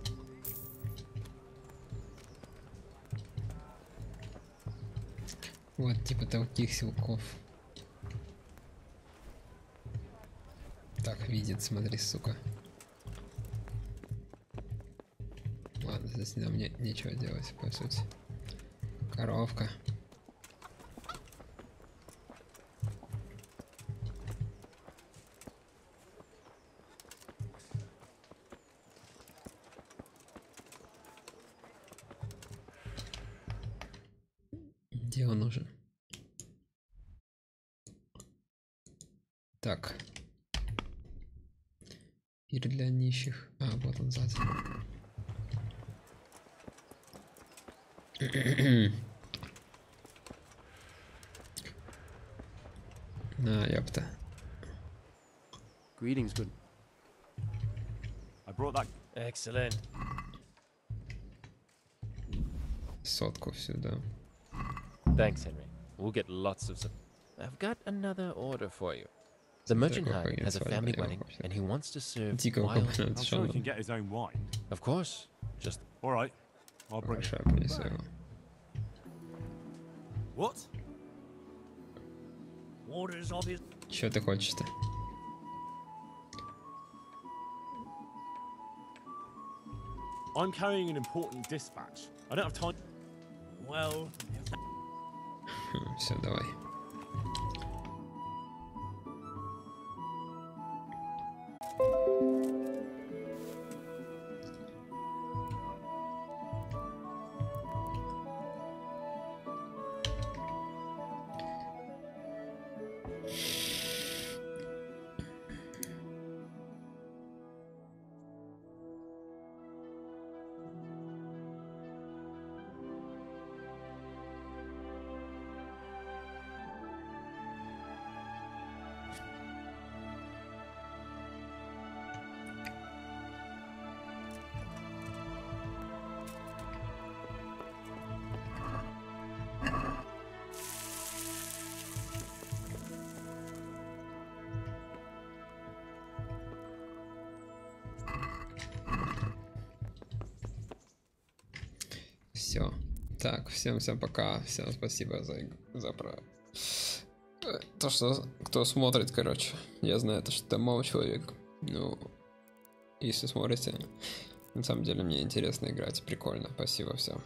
Вот типа таких силков. Так, видит, смотри, сука. Ладно, здесь нам нечего делать, по сути. Коровка. Где он нужен? Так. Пир для нищих. А, вот он сзади. На, ёпта. Greetings, good. I brought that. Excellent. Сотку сюда. Thanks, Henry. We'll get lots of. I've got another order for you. The merchant Hyde has a family wedding, and he wants to serve wild. I'm sure he can get his own wine. Of course. Just. All right. I'll bring it. What? Orders of his. Чё ты хочешь-то? I'm carrying an important dispatch. I don't have time. Well. Все, давай. Все. Так, всем пока. Всем спасибо за то, что кто смотрит, короче. Я знаю, что ты мало человек. Ну, если смотрите, на самом деле мне интересно играть. Прикольно. Спасибо всем.